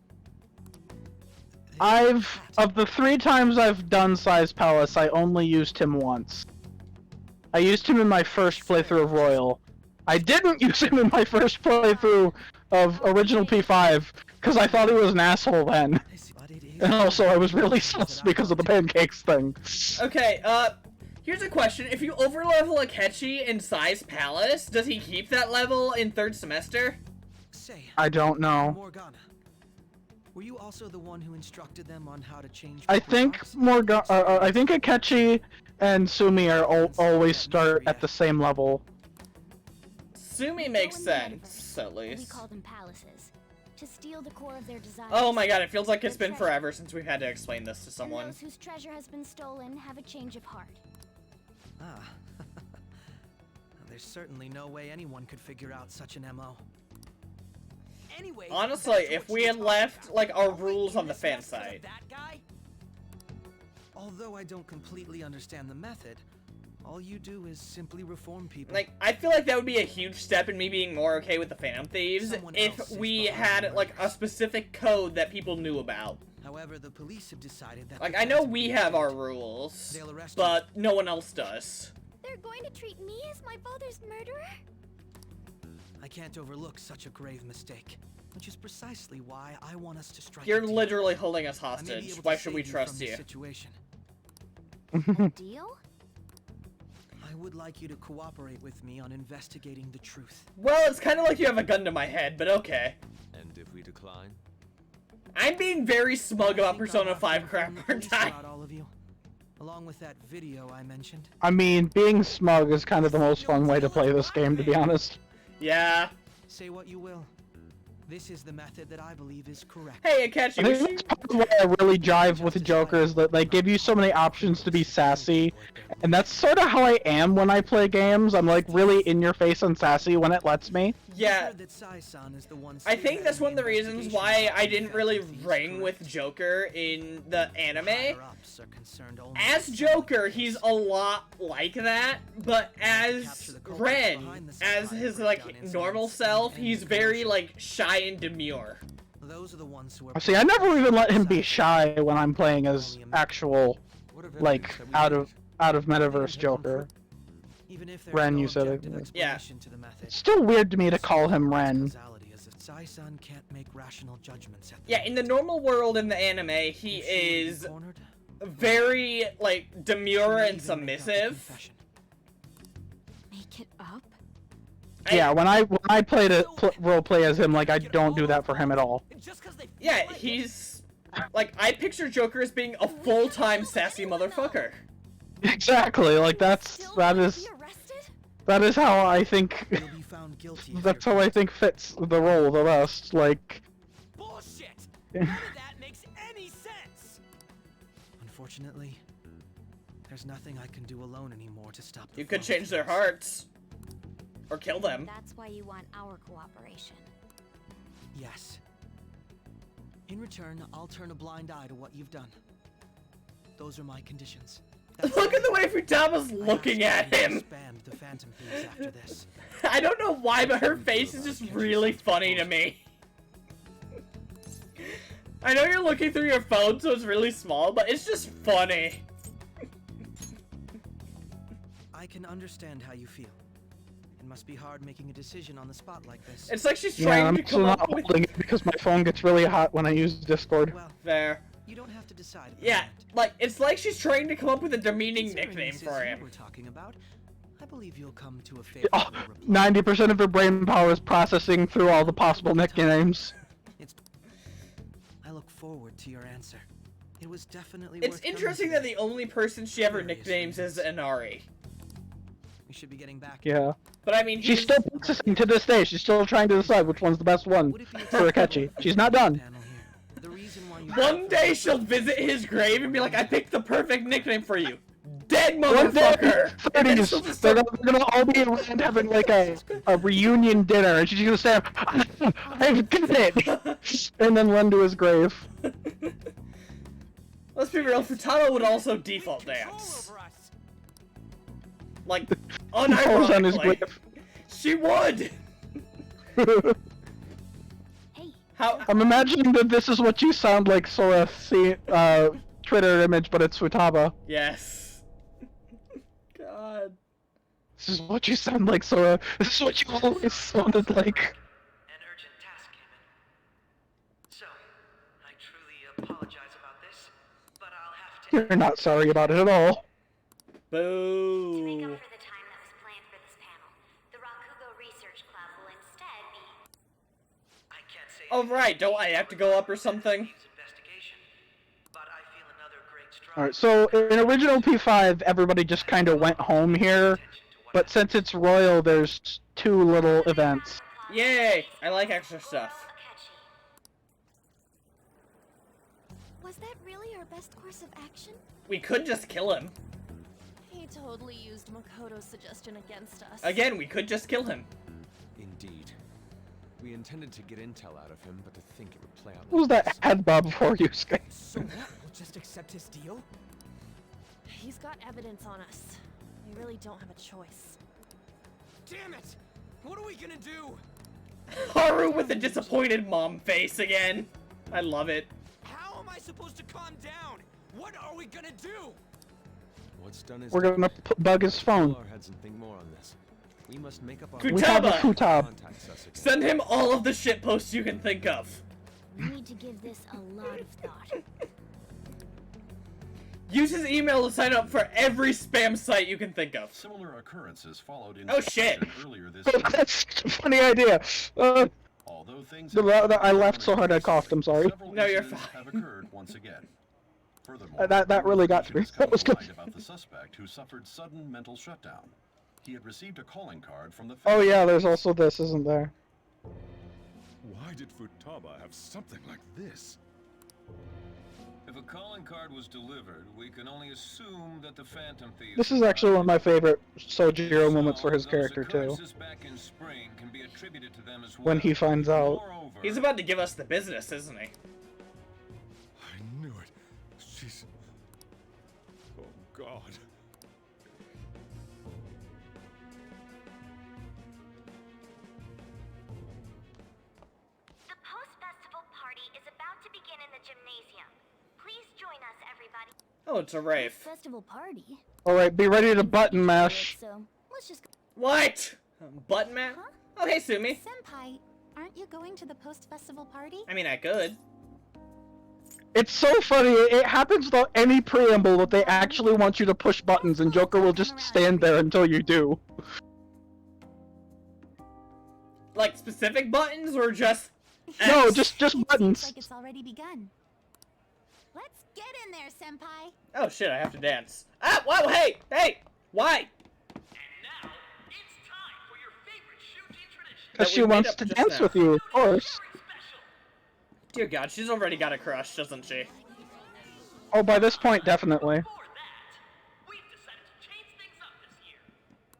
Of the 3 times I've done Size Palace, I only used him once. I used him in my first playthrough of Royal, I didn't use him in my first playthrough of original P5 because I thought he was an asshole then. And also I was really sus because of the pancakes thing. Okay, here's a question. If you overlevel Akechi in Sai's Palace, does he keep that level in 3rd semester? Say, I don't know. Morgana, were you also the one who instructed them on how to change? I think I think Akechi and Sumi are always start at the same level. Sumi makes sense, at We least. call them palaces. To steal the core of their desires. Oh my god, it feels like it's Their been treasure. forever since we've had to explain this to And someone. those whose treasure has been stolen have a change of heart. Ah. There's certainly no way anyone could figure out such an MO. Anyway, Honestly, back to if what we you had were left, talking like, about. our Are we rules in on the this fan mess 'cause of side? That guy? Although I don't completely understand the method, all you do is simply reform people. Like, I feel like that would be a huge step in me being more okay with the Phantom Thieves Someone if else is we behind had, the like, a murders. specific code that people knew about. However, the police have decided that. Like, the I know Phantom we Thieves have our don't. rules, They'll arrest you. but no one else does. They're going to treat me as my father's murderer? I can't overlook such a grave mistake, which is precisely why I want us to strike. You're a deal. literally holding us I may be hostage. able to Why should we save trust from this you? Situation. A deal? I would like you to cooperate with me on investigating the truth. Well, it's kind of like you have a gun to my head, but okay. And if we decline? I'm being very smug about I think Persona I'll 5 have to crap inform the more police time. about all of you, along with that video I mentioned. I mean, being smug is kind of the most fun way to play this game, to be honest. Yeah. Say what you will. This is the method that I believe is correct. Hey, Akechi, I was think you... that's part of why I really jive with the Joker is that they give you so many options to be sassy, and that's sort of how I am when I play games. I'm like really in your face and sassy when it lets me. Yeah. That Sai-san is the one I think that's one of the spearheading reasons investigation why into I the didn't really Phantom Thieves, ring with correct? Joker in the anime. Higher-ups are concerned only As with Joker, he's a lot like that, but as Capture the culprits Ren, behind the as supply his, breakdown like, incidents normal and self, end he's the very, commotion. like, shy and demure. Those are the ones who are. See, I never even let him be shy when I'm playing as actual, What like, out of Metaverse Joker. Even if there's Ren, no you said it. objective Yeah. explanation to the method. It's still weird to me to call him Ren. Causality is that Sai-san can't make rational judgments at the Yeah, in the moment. normal world in the anime, he You sure you're is cornered? very, like, She demure may and even make up the submissive. confession. Make it up? Yeah, when I play to roleplay as him, like I don't do that for him at all. Just 'cause they feel Yeah, like it. he's... Like, I picture Joker as being a full-time sassy motherfucker. Exactly, like that Still gonna is be arrested? that is how I think. You'll be found guilty. if That's you're how I think fits the role the best. Like, Bullshit! None of that makes any sense! Unfortunately, there's nothing I can do alone anymore to stop the You could flow of change their things. hearts. Or kill them. That's why you want our cooperation. Yes. In return, I'll turn a blind eye to what you've done. Those are my conditions. That's Look it. at the way Futama's I looking ask at you to him. Expand the Phantom Thieves after this. I don't know why, but her face is just really funny to me. I know you're looking through your phone, so it's really small, but it's just funny. I can understand how you feel. It must be hard making a decision on the spot like this. It's like she's yeah, trying I'm to still come not up with... holding it because my phone gets really hot when I use Discord. Well, There. you don't have to decide. at the Yeah, moment. like, it's like she's trying to come up with a demeaning Considering nickname this for is you him. we're talking about, I believe you'll come to a favorable Oh, reply. 90% of her brain power is processing through all the possible nicknames. I look forward to your answer. It was definitely It's worth coming interesting to that this. the only person she ever Various nicknames is reasons. Inari. We should be getting back. Yeah. But I mean, She's he's... still processing to this day. She's still trying to decide which one's the best one Would it be for Akechi. She's not done. panel here? The reason why you One day she'll visit his grave and be like, I picked the perfect nickname for you. Dead One day in motherfucker! the And then 30s, she'll just they're start- gonna all be around having like a reunion dinner, and she's gonna say, I've got it! And then run to his grave. Let's be real, Futaba would also default Control dance. over us. Like, Falls on his unironically. grave. She would! Hey, How- I'm imagining that this is what you sound like, Sora, see, Twitter image, but it's Futaba. Yes. God. This is what you sound like, Sora. This is what you always sounded like. An urgent task came in. So, I truly apologize about this, but I'll have to... You're not sorry about it at all. Boo. To make up for the time that was planned for this panel, the Rakugo Research Club will instead be... I can't say... Oh right, don't I have to go up or something? ...investigation, but I feel another great stride... Alright, so in original P5, everybody just kind of went home here, but since it's Royal, there's 2 little events. Yay! I like extra stuff. Was that really our best course of action? We could just kill him. He totally used Makoto's suggestion against us. Again, we could just kill him. Indeed. We intended to get intel out of him, but to think it would play out What was like that head bob for you, Sky? So what? We'll just accept his deal? He's got evidence on us. We really don't have a choice. Damn it! What are we gonna do? Haru with a disappointed mom face again. I love it. How am I supposed to calm down? What are we gonna do? What's done is We're gonna bug his phone. Pull our heads and think more on this. We must make up our Futaba! We have a Futab. contact us again. Send him all of the shit posts you can think of. We need to give this a lot of thought. Use his email to sign up for every spam site you can think of. Similar occurrences followed in Oh, shit. earlier this Oh, year. that's such a funny idea. Although things I laughed so hard I coughed, I'm sorry. several No, you're incidents fine. have occurred once again. Furthermore, That really got to me. information That was has come good. to light about the suspect who suffered sudden mental shutdown. He had received a calling card from the Oh yeah, there's also this, isn't there? Why did Futaba have something like this? If a calling card was delivered, we can only assume that the Phantom Thieves... This is actually one of my favorite Sojiro moments for his character too. Occurrences back in spring can be attributed to them as well. When he finds out. Moreover, He's about to give us the business, isn't he? I knew it. She's... Oh, God. The post-festival party is about to begin in the gymnasium. Please join us, everybody. Oh, it's a rave. Festival party? Alright, be ready to button mash. So, let's just go. What? Button man? Huh? Oh, hey, Sumi. Senpai, aren't you going to the post-festival party? I mean, I could. It's so funny, it happens without any preamble that they actually want you to push buttons and Joker will just stand there until you do. Like, specific buttons or just... No, X? just Looks buttons. like it's already begun. Let's get in there, Senpai. Oh shit, I have to dance. Ah, whoa, hey! Hey! Why? And now, it's time for your favorite Shuji tradition. Because That she we made wants up to just dance now. with you, of course. Very special. Dear God, she's already got a crush, doesn't she? Oh, by this point, definitely. For that, we've decided to change things up this year.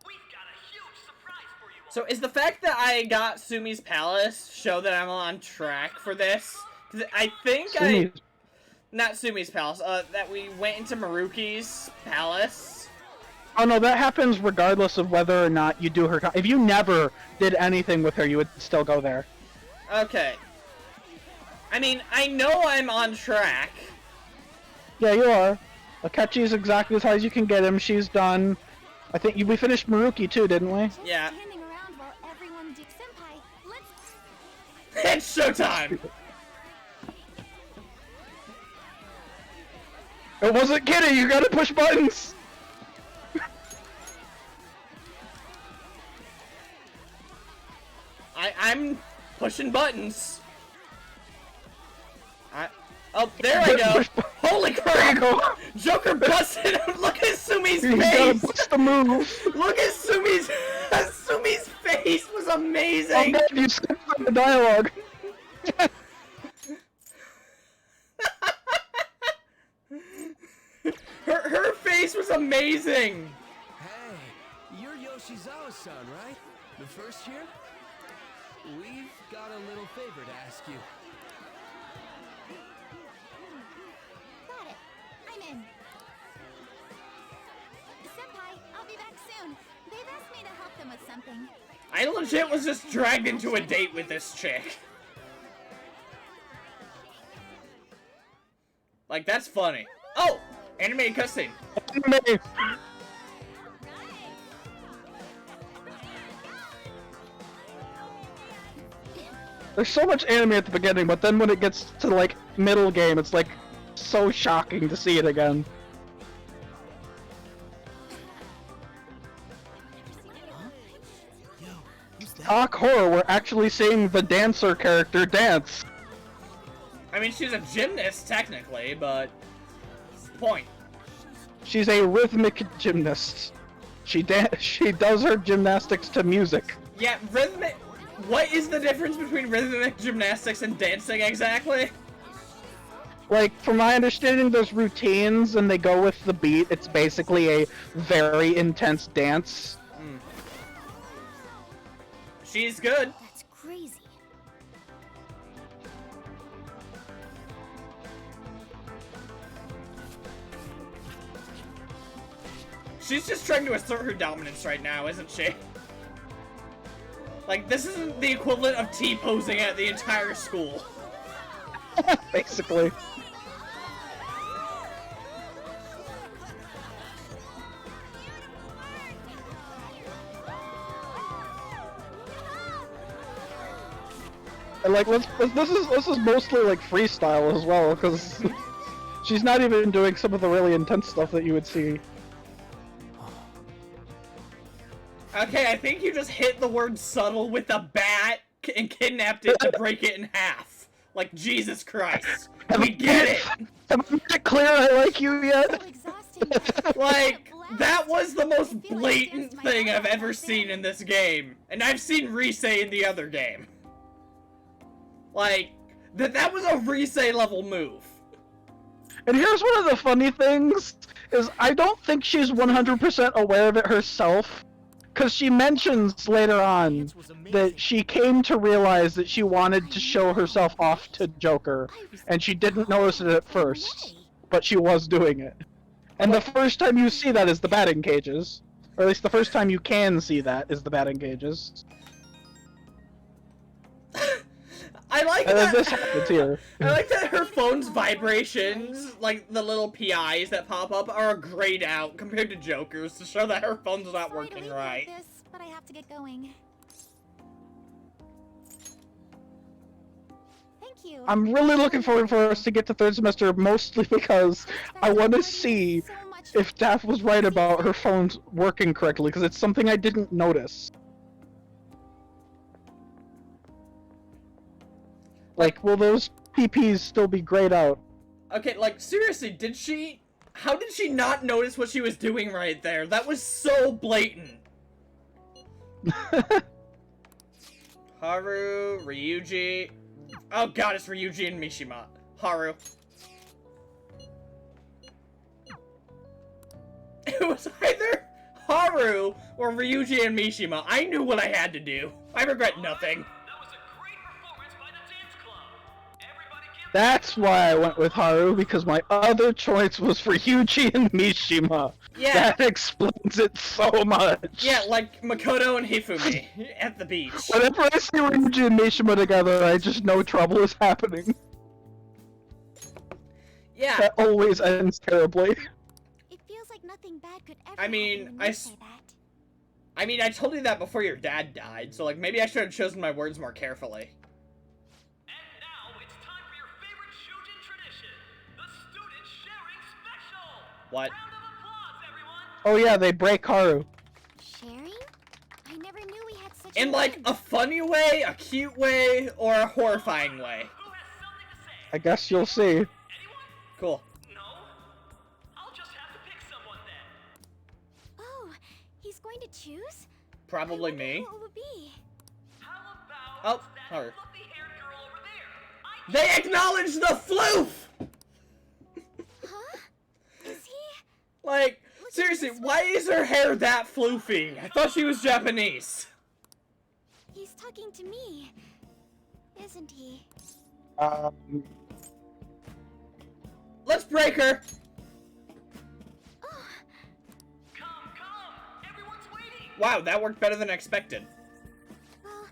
We've got a huge surprise for you all. So is the fact that I got Sumi's Palace show that I'm on track for this? 'Cause I think Sumi- not Sumi's Palace, that we went into Maruki's Palace. Oh no, that happens regardless of whether or not you do her. If you never did anything with her, you would still go there. Okay. I mean, I know I'm on track. Yeah, you are. Akechi is exactly as high as you can get him. She's done. I think we finished Maruki too, didn't we? Just Yeah. standing around while everyone do Senpai, let's... It's showtime! It wasn't kidding. You gotta push buttons. I'm pushing buttons. Oh, there I go! Holy There you crap! go. Joker busted! Look at Sumi's You gotta face! push the move. Look at Sumi's... Sumi's face was Oh amazing! god, you skipped the dialogue. Her face was amazing! Hey, you're Yoshizawa-san, right? The first year? We've got a little favor to ask you. Got it. I'm in. Senpai, I'll be back soon. They've asked me to help them with something. I legit was just dragged into a date with this chick. Like, that's funny. Oh! Animated cutscene. There's so much anime at the beginning, but then when it gets to like middle game, it's like so shocking to see it again. Talk horror, we're actually seeing the dancer character dance. I mean, she's a gymnast technically, but point. She's a rhythmic gymnast. She does her gymnastics to music. Yeah, rhythmic. What is the difference between rhythmic gymnastics and dancing exactly? Like, from my understanding, there's routines and they go with the beat. It's basically a very intense dance. She's good. That's crazy. She's just trying to assert her dominance right now, isn't she? Like, this isn't the equivalent of T-posing at the entire school. Basically. And like, this is mostly like freestyle as well, because she's not even doing some of the really intense stuff that you would see. Okay, I think you just hit the word subtle with a bat and kidnapped it to break it in half. Like, Jesus Christ. We get it! Am I not clear I like you yet? Like, that was the most blatant thing I've ever seen in this game. And I've seen Risei in the other game. Like, that was a Risei level move. And here's one of the funny things, is I don't think she's 100% aware of it herself. Because she mentions later on that she came to realize that she wanted to show herself off to Joker, and she didn't notice it at first, but she was doing it. And the first time you see that is the batting cages. Or at least the first time you can see that is the batting cages. I like And that. this happens here. I like that her phone's vibrations, like the little PIs that pop up, are grayed out compared to Joker's to show that her phone's not working right. This, but I have to get going. Thank you. I'm really looking forward for us to get to third semester, mostly because I want to see if Daff was right about her phone's working correctly, because it's something I didn't notice. Like, will those PPs still be grayed out? Okay, like, seriously, how did she not notice what she was doing right there? That was so blatant. Haru, Ryuji. Oh god, it's Ryuji and Mishima. Haru. It was either Haru or Ryuji and Mishima. I knew what I had to do. I regret nothing. That's why I went with Haru, because my other choice was for Ryuji and Mishima. Yeah. That explains it so much. Yeah, like Makoto and Hifumi at the beach. Whenever I see Ryuji and Mishima together, I just know trouble is happening. Yeah. That always ends terribly. It feels like nothing bad could ever I mean, happen when you say that. I mean, I told you that before your dad died, so like maybe I should have chosen my words more carefully. What? Oh yeah, they break Haru. Sharing? I never knew we had such In like a funny way, a cute way, or a horrifying way. I guess you'll see. Cool. Oh, he's going to choose? Probably me. Who it would be? Oh, Haru. They acknowledge the floof! Huh? Is he? Like, seriously, why is her hair that floofy? I thought she was Japanese. He's talking to me, isn't he? Let's break her! Oh. Wow, that worked better than expected. Well,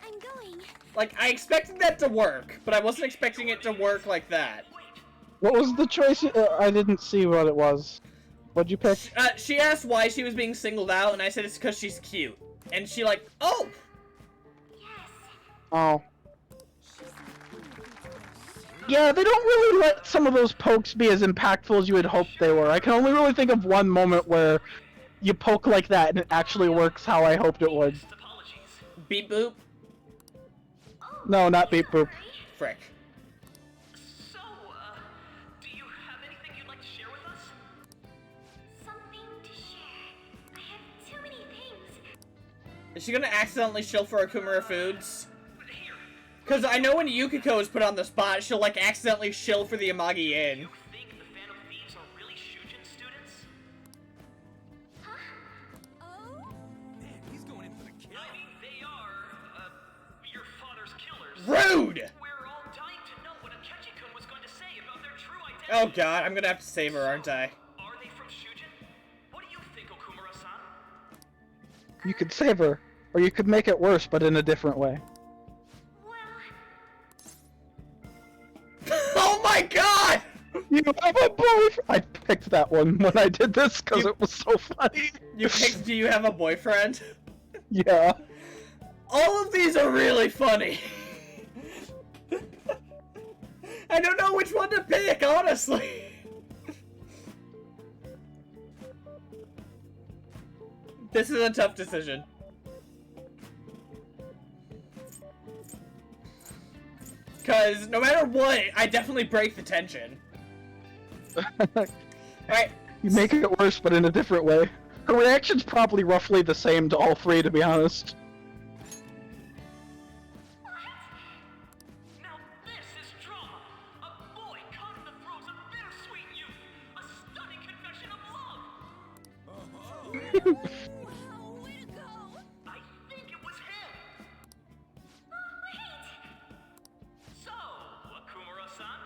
I'm going. Like, I expected that to work, but I wasn't expecting it to work like that. What was the choice? I didn't see what it was. What'd you pick? She asked why she was being singled out, and I said it's because she's cute. And she like, oh! Yes. Oh. Yeah, they don't really let some of those pokes be as impactful as you would hope they were. I can only really think of one moment where you poke like that and it actually works how I hoped it would. Beep boop. No, not beep boop. Frick. So, do you have anything you'd like to share with us? Something to share. I have too many things. Is she gonna accidentally shill for Akumura Foods? Cause I know when Yukiko is put on the spot, she'll like accidentally shill for the Amagi Inn. You think the Phantom Thieves are really Shujin students? Huh? Oh? Man, he's going in for the kill. I mean, they are, your father's killers. Rude! We're all dying to know what Akechi-kun was going to say about their true identity. Oh god, I'm gonna have to save her, aren't I? Are they from Shujin? What do you think, Okumura-san? You could save her, or you could make it worse, but in a different way. Oh my god! You have a boyfriend! I picked that one when I did this because it was so funny. You picked Do You Have a Boyfriend? Yeah. All of these are really funny. I don't know which one to pick, honestly. This is a tough decision. Because no matter what, I definitely break the tension. Alright. You make it worse, but in a different way. Her reaction's probably roughly the same to all three, to be honest. Now this is drama! A boy caught in the throes of bittersweet youth! A stunning confession of love! Wow, way to go! I think it was him! Wait! So, Akumura-san,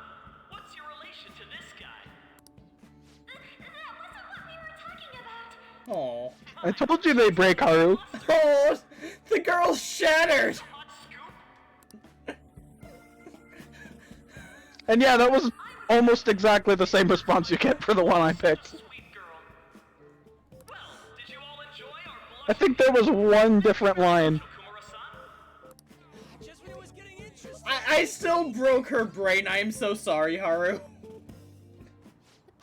what's your relation to this guy? That wasn't what we were talking about. Oh. I told you they break, Haru. Oh, the girl's shattered! Hot scoop? And yeah, that was almost exactly the same response you get for the one I picked. Sweet girl. Well, did you all enjoy our I think there was one different line. Akumura-san? Just when it was getting interesting. I still broke her brain. I am so sorry, Haru.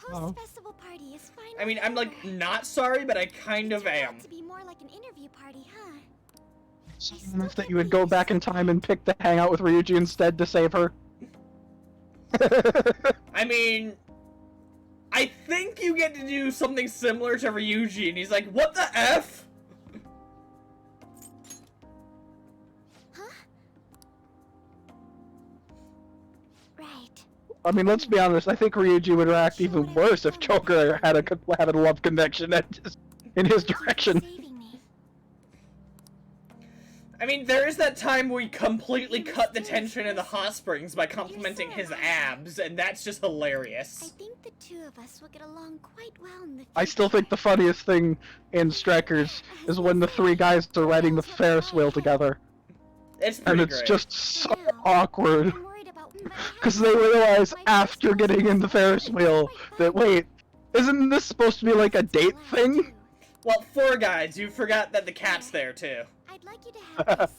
The post-festival party is finally I mean, I'm like over. not sorry, but I kind of Turned out am. to be more like an interview party, huh? Enough that you would go back in time and pick to hang out with Ryuji instead to save her. I mean, I think you get to do something similar to Ryuji, and he's like, what the F? Huh? Right. I mean, let's be honest, I think Ryuji would react even worse if Joker had a love connection in his direction. Saving me. I mean, there is that time where we completely cut the tension in the hot springs by complimenting his abs, and that's just I hilarious. think the two of us will get along quite well in the future. I still think the funniest thing in Strikers is when the three guys are riding the Ferris wheel together. It's And pretty it's great. just so awkward. I'm worried about Because they realize after getting in the Ferris wheel that, wait, isn't this supposed to be like a date thing? Well, Four Guys, you forgot that the cat's there, too. I'd like you to have this.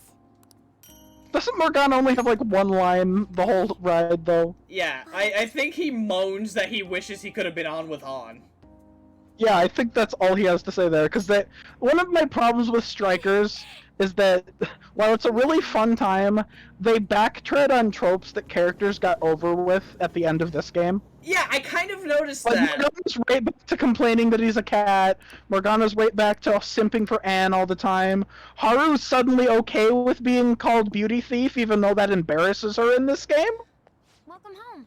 Doesn't Morgana only have like one line the whole ride, though? Yeah, I think he moans that he wishes he could have been on with Han. Yeah, I think that's all he has to say there, because that one of my problems with Strikers is that while it's a really fun time, they backtread on tropes that characters got over with at the end of this game. Yeah, I kind of noticed Like, that. Morgana's right back to complaining that he's a cat. Morgana's right back to simping for Anne all the time. Haru's suddenly okay with being called Beauty Thief, even though that embarrasses her in this game. Welcome home.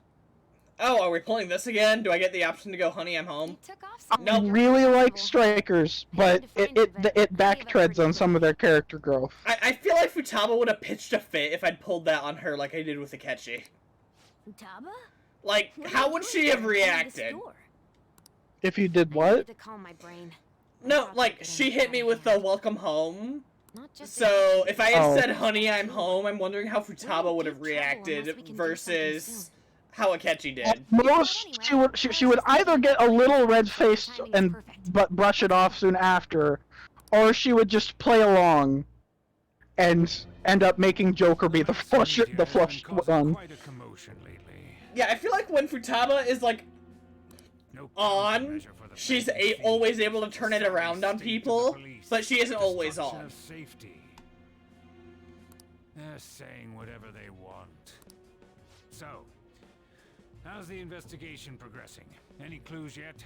Oh, are we pulling this again? Do I get the option to go, honey, I'm home? They took off I some Nope. really like Strikers, but it backtreds on some of their character growth. I feel like Futaba would have pitched a fit if I'd pulled that on her like I did with Akechi. Futaba? Like, What are how you would doing she have here? Opening this reacted? door? If you did I what? needed to calm my brain. No, like, she hit me with the welcome home. Not just So, if I had Oh. said, honey, I'm home, I'm wondering how Futaba would have reacted versus how Akechi did. Most she would either get a little red-faced and but brush it off soon after, or she would just play along and end up making Joker be the flush one. Quite a commotion lately. Yeah, I feel like when Futaba is like on, she's always able to turn it around on people, but she isn't always on. Safety. They're saying whatever they want. So, how's the investigation progressing? Any clues yet?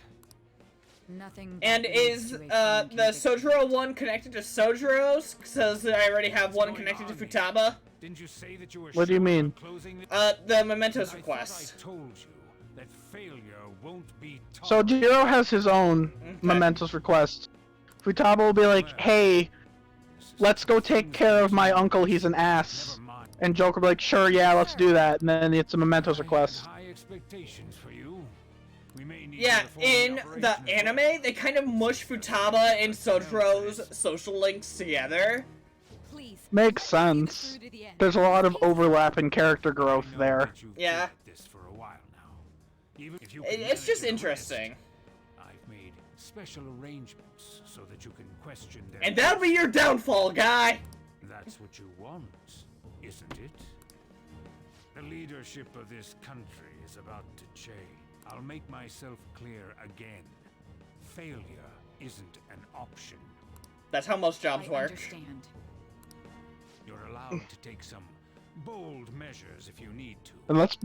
Nothing. And is the Sojiro one connected to Sojiro's? Because I already have one connected to Futaba. Didn't you say that you were What do you mean? The Mementos request. I told you that failure won't be So Jiro has his own Mementos request. Futaba will be like, hey, let's go take care of my uncle, he's an ass. And Joker will be like, sure, yeah, let's do that. And then it's a Mementos request. High expectations for you. We may need Yeah, in the anime, they kind of mush Futaba and Sojiro's social links together. Makes sense. There's a lot of overlap in character growth there. Yeah. It's just interesting. I've made special arrangements so that you can question them. And that'll be your downfall, guy! That's what you want, isn't it? The leadership of this country is about to change. I'll make myself clear again. Failure isn't an option. That's how most jobs work. Understand. You're allowed to take some bold measures if you need to. And let's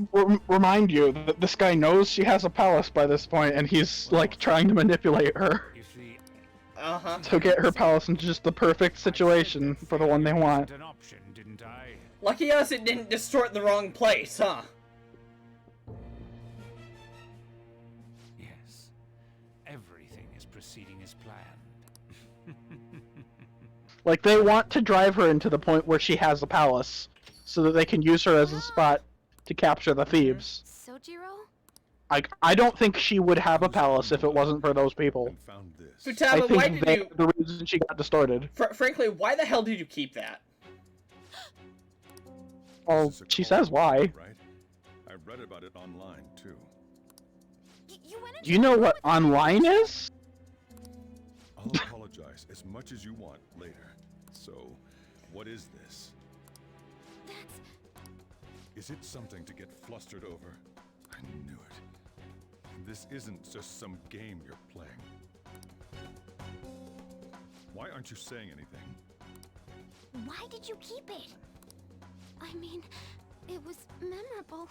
remind you that this guy knows she has a palace by this point, and he's like trying to manipulate her to get her palace into just the perfect situation for the one they want. An option, didn't I? Lucky us it didn't distort the wrong place, huh? Yes. Everything is proceeding as planned. Like, they want to drive her into the point where she has a palace, so that they can use her as a spot to capture the thieves. Sojiro? I don't think she would have a palace if it wasn't for those people. I Futaba, think why did they're you... the reason she got distorted. Frankly, why the hell did you keep that? Well, she says why. Right? I read about it online too. Do you know what online is? I'll apologize as much as you want later. So, what is this? Is it something to get flustered over? I knew it. This isn't just some game you're playing. Why aren't you saying anything? Why did you keep it? I mean, it was memorable.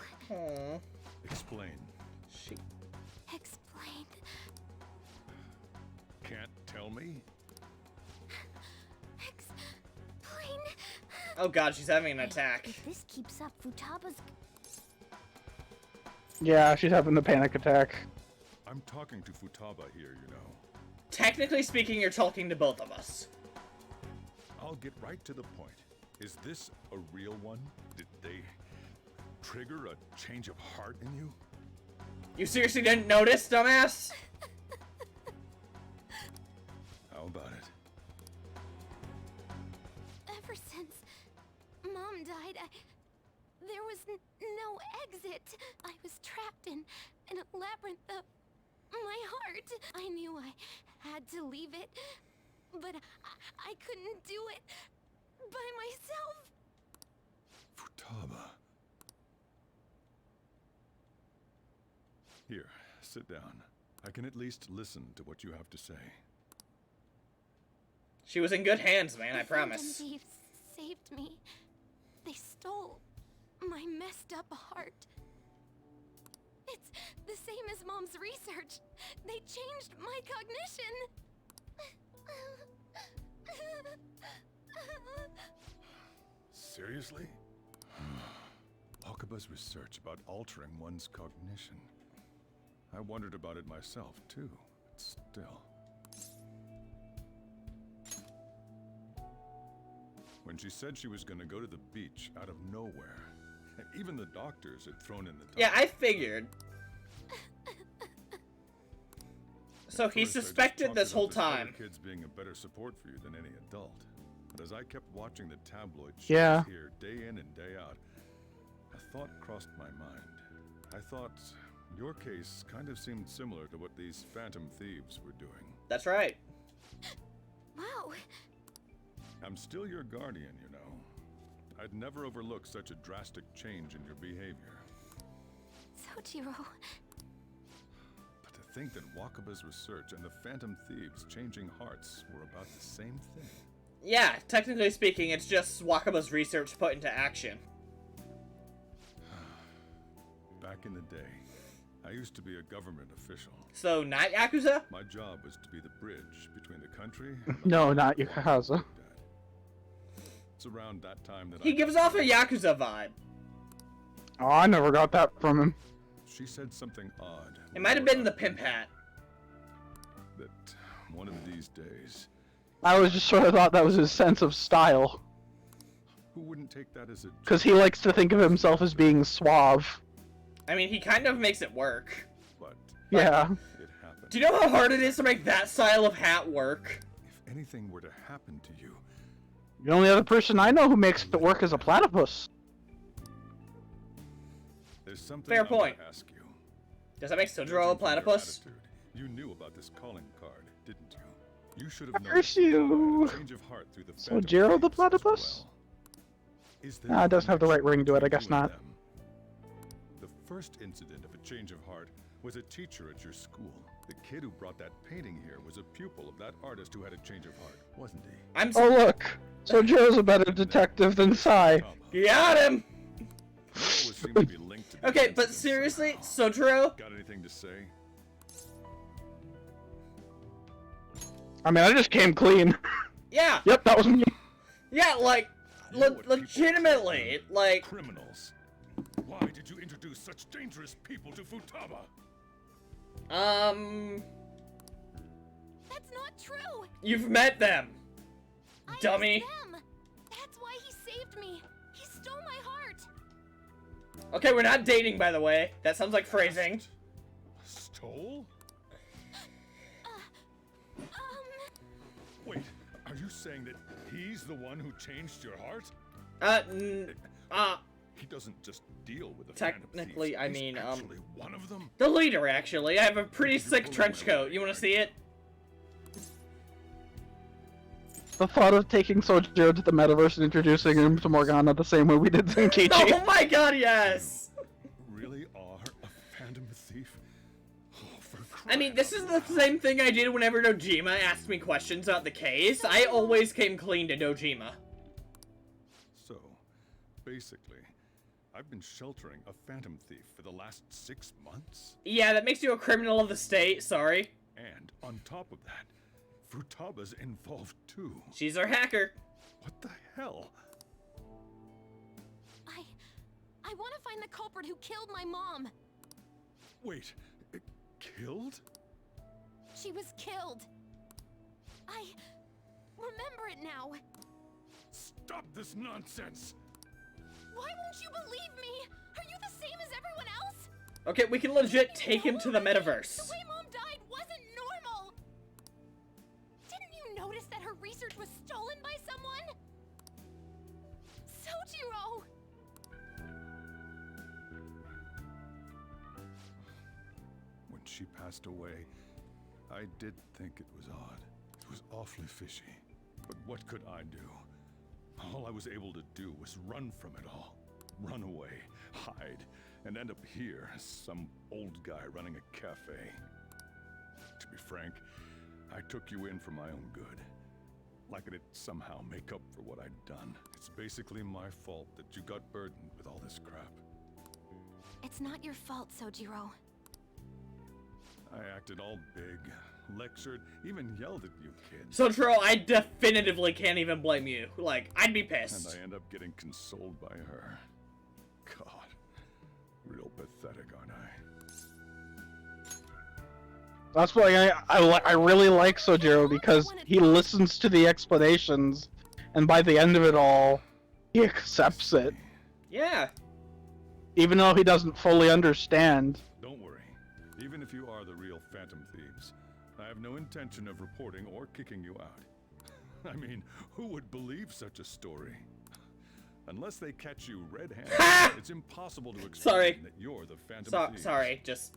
Explain. Explain. Can't tell me? Explain. Oh god, she's having an attack. If this keeps up, Futaba's... Yeah, she's having a panic attack. I'm talking to Futaba here, you know. Technically speaking, you're talking to both of us. I'll get right to the point. Is this a real one? Did they trigger a change of heart in you? You seriously didn't notice, dumbass? How about it? Ever since Mom died, there was no exit. I was trapped in a labyrinth of my heart. I knew I had to leave it, but I couldn't do it by myself. Futaba. Here, sit down. I can at least listen to what you have to say. She was in good hands, man, I The Phantom promise. Thieves saved me. They stole my messed up heart. It's the same as Mom's research. They changed my cognition. Seriously? Okaba's research about altering one's cognition. I wondered about it myself, too. But still. When she said she was gonna go to the beach out of nowhere, even the doctors had thrown in the towel. Yeah, I figured. So he First, I just suspected chalked this it whole up to other time. Kids being a better support for you than any adult. But as I kept watching the tabloid shows Yeah. here day in and day out, a thought crossed my mind. I thought your case kind of seemed similar to what these Phantom Thieves were doing. That's right. Wow. I'm still your guardian, you know. I'd never overlook such a drastic change in your behavior. Sojiro. But to think that Wakaba's research and the Phantom Thieves changing hearts were about the same thing. Yeah, technically speaking, it's just Wakaba's research put into action. Back in the day, I used to be a government official. So, not Yakuza? My job was to be the bridge between the country and the No, not Yakuza. It's around that time that He gives off a Yakuza vibe. Oh, I never got that from him. She said something odd. It might have been the pimp hat. That one of these days, I was just sort of thought that was his sense of style. who wouldn't take that as a Because he likes to think of himself as being suave. I mean, he kind of makes it work. But Yeah. it happened. Do you know how hard it is to make that style of hat work? If anything were to happen to you, The only other person I know who makes it work is a platypus. there's something Fair I want point. to ask you. Does that make Judging Sojiro a from your platypus? attitude, you knew about this calling card, didn't you? You should have known. Curse you! that a change of heart through the Phantom Sojiro the Thieves as platypus? well. Is there Ah, it doesn't have the right ring to it, I between guess you not. and them? The first incident of a change of heart was a teacher at your school. The kid who brought that painting here was a pupil of that artist who had a change of heart, wasn't he? I'm Oh look! Sojiro's a better detective than Sai. Got him! You always seem to be linked to these Okay, but incidents seriously, somehow. Sojiro, Got anything to say? I mean, I just came clean. yeah, Yep, that was me. yeah, like, You know what people legitimately, like, Criminals. Why did you introduce such dangerous people to Futaba? That's not true. you've met them, I dummy. asked them. That's why he saved me. He stole my heart. Okay, we're not dating, by the way. That sounds like phrasing. Stole? Wait, are you saying that he's the one who changed your heart? He doesn't just deal with the Phantom Technically, Thieves. I He's mean, actually one of them. the leader, actually. I have a pretty sick trench coat. You want to see it? The thought of taking Sojiro to the metaverse and introducing him to Morgana the same way we did Zenkichi. Oh my god, yes! Really are a Phantom Thief? Oh, for I mean, this is the same thing I did whenever Dojima asked me questions about the case. I always came clean to Dojima. So, basically, I've been sheltering a Phantom Thief for the last 6 months. Yeah, that makes you a criminal of the state, sorry. And on top of that, Futaba's involved too. She's our hacker. What the hell? I want to find the culprit who killed my mom. Wait, killed? She was killed. I remember it now. Stop this nonsense! Why won't you believe me? Are you the same as everyone else? Okay, we can legit take him to the metaverse. The way Mom died wasn't normal. Didn't you notice that her research was stolen by someone? Sojiro! When she passed away, I did think it was odd. It was awfully fishy. But what could I do? All I was able to do was run from it all. Run away, hide, and end up here as some old guy running a cafe. To be frank, I took you in for my own good. Like it'd somehow make up for what I'd done. It's basically my fault that you got burdened with all this crap. It's not your fault, Sojiro. I acted all big, lectured, even yelled at you kids. Sojiro, I definitively can't even blame you. Like, I'd be And pissed. I end up getting consoled by her. God, real pathetic, aren't I? That's why I really like Sojiro, because he listens to the explanations, and by the end of it all, he accepts it. Yeah. Even though he doesn't fully understand. Don't worry. Even if you are the real Phantom Thieves, I have no intention of reporting or kicking you out. I mean, who would believe such a story? Unless they catch you red-handed, it's impossible to explain that you're the Phantom Thieves. Sorry, just...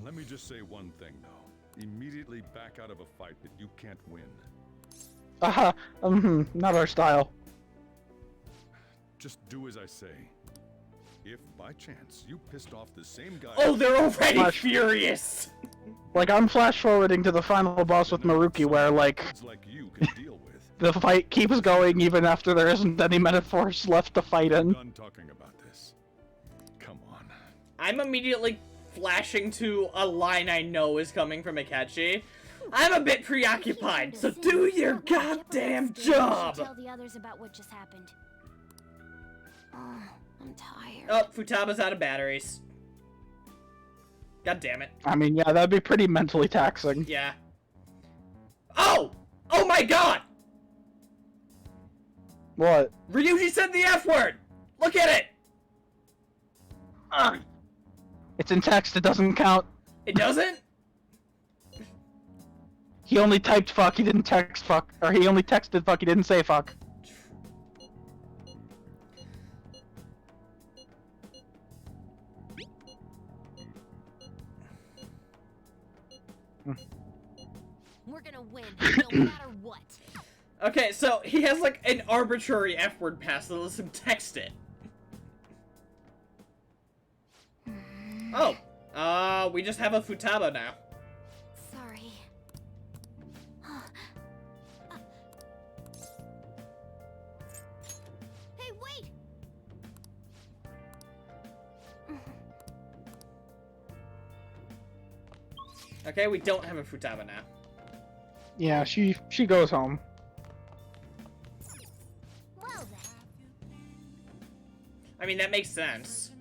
Let me just say one thing, though. Immediately back out of a fight that you can't win. Not our style. Just do as I say. If by chance you pissed off the same guy. Oh, they're already Flash- furious. Like, I'm flash forwarding to the final boss with Maruki, where like Like you can deal with. the fight keeps going even after there isn't any metaphors left to fight in. Done talking about this. Come on. I'm immediately flashing to a line I know is coming from Akechi. I'm a bit preoccupied, so do your goddamn job! Tell the others about what just happened. Oh, I'm tired. Oh, Futaba's out of batteries. God damn it. I mean, yeah, that'd be pretty mentally taxing. Yeah. Oh! Oh my god! What? Ryuji said the F word! Look at it! It's in text, it doesn't count. It doesn't? He only typed fuck, he didn't text fuck. Or he only texted fuck, he didn't say fuck. We're gonna win, no matter what. Okay, so he has like an arbitrary F word pass that lets him text it. Oh. We just have a Futaba now. Sorry. Hey, wait! Okay, we don't have a Futaba now. Yeah, she goes home. Well then. I mean, that makes sense.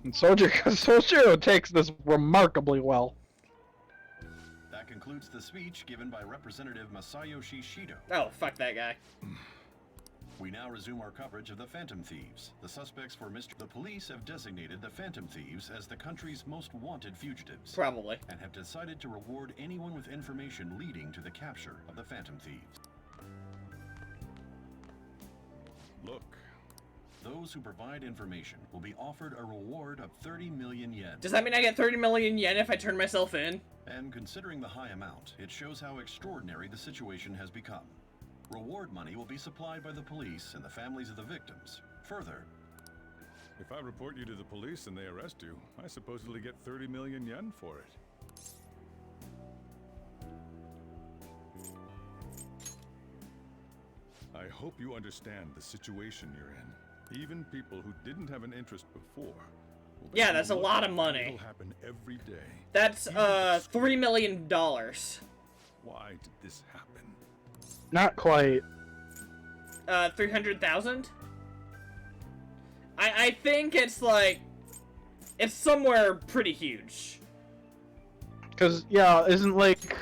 And Sojiro takes this remarkably well. That concludes the speech given by Representative Masayoshi Shido. Oh, fuck that guy. We now resume our coverage of the Phantom Thieves. The suspects for The police have designated the Phantom Thieves as the country's most wanted fugitives. Probably. And have decided to reward anyone with information leading to the capture of the Phantom Thieves. Look. Those who provide information will be offered a reward of 30 million yen. Does that mean I get 30 million yen if I turn myself in? And considering the high amount, it shows how extraordinary the situation has become. Reward money will be supplied by the police and the families of the victims. Further, If I report you to the police and they arrest you, I supposedly get 30 million yen for it. I hope you understand the situation you're in. Even people who didn't have an interest before. Yeah, that's a lot of money. It'll happen every day. That's, $3 million. Why did this happen? Not quite. 300,000? I think it's like, it's somewhere pretty huge. Cause yeah, isn't like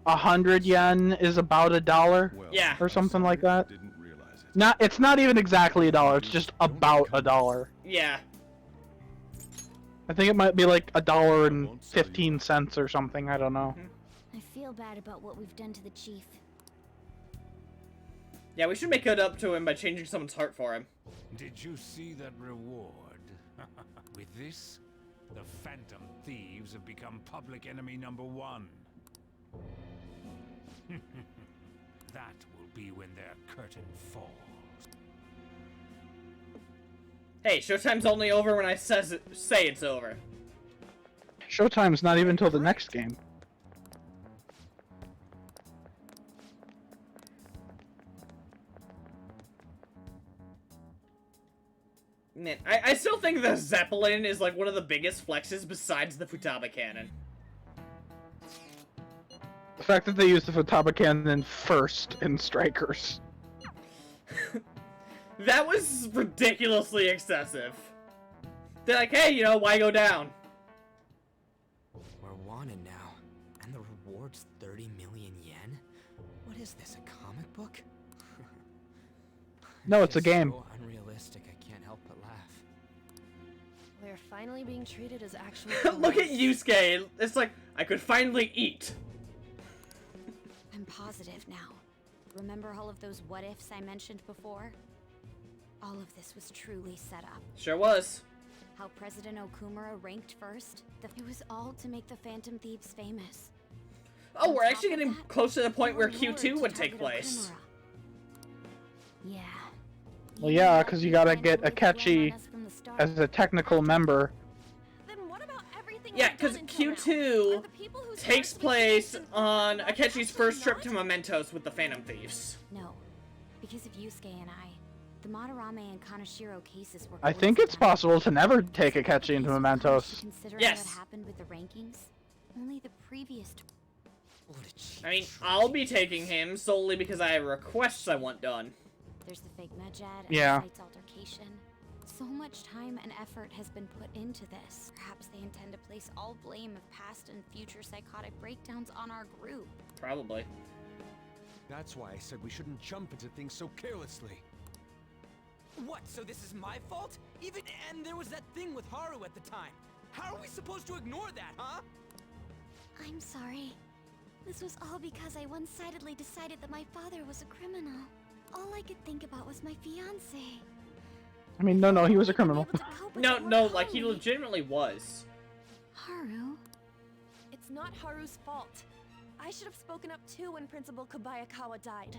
100 yen is about $1? Yeah. Or something like that. It's not even exactly $1. It's just about $1. Yeah. I think it might be like $1.15 or something. I don't know. I feel bad about what we've done to the chief. Yeah, we should make it up to him by changing someone's heart for him. Did you see that reward? With this, the Phantom Thieves have become public enemy #1. That will be when their curtain falls. Hey, showtime's only over when I say it's over. Showtime's not even till the next game. Man, I still think the Zeppelin is like one of the biggest flexes besides the Futaba cannon. The fact that they used the Futaba cannon first in Strikers. That was ridiculously excessive. They're like, hey, you know, why go down? We're wanted now, and the reward's 30 million yen? What is this, a comic book? No, it's a game. So unrealistic, I can't help but laugh. We're finally being treated as actual Look at Yusuke. It's like, I could finally eat. I'm positive now. Remember all of those what-ifs I mentioned before? All of this was truly set up. Sure was. How President Okumura ranked first? It was all to make the Phantom Thieves famous. Oh, we're actually getting close to the point where Q2 would take place. Yeah. Well, yeah, because you gotta get Akechi as a technical member. Yeah, because Q2 takes place on Akechi's first trip to Mementos with the Phantom Thieves. No, because of Yusuke and I, the Madarame and Kaneshiro cases were. I think it's possible to never take Akechi into Mementos. Yes. What happened with the rankings? Only the previous. I mean, I'll be taking him solely because I have requests I want done. There's the fake Medjed and Yeah. the site's altercation. So much time and effort has been put into this. Perhaps they intend to place all blame of past and future psychotic breakdowns on our group. Probably. That's why I said we shouldn't jump into things so carelessly. What, so this is my fault? And there was that thing with Haru at the time. How are we supposed to ignore that, huh? I'm sorry. This was all because I one-sidedly decided that my father was a criminal. All I could think about was my fiancé. I mean, no, he was a criminal. No, like he legitimately was. Haru? It's not Haru's fault. I should have spoken up too when Principal Kobayakawa died.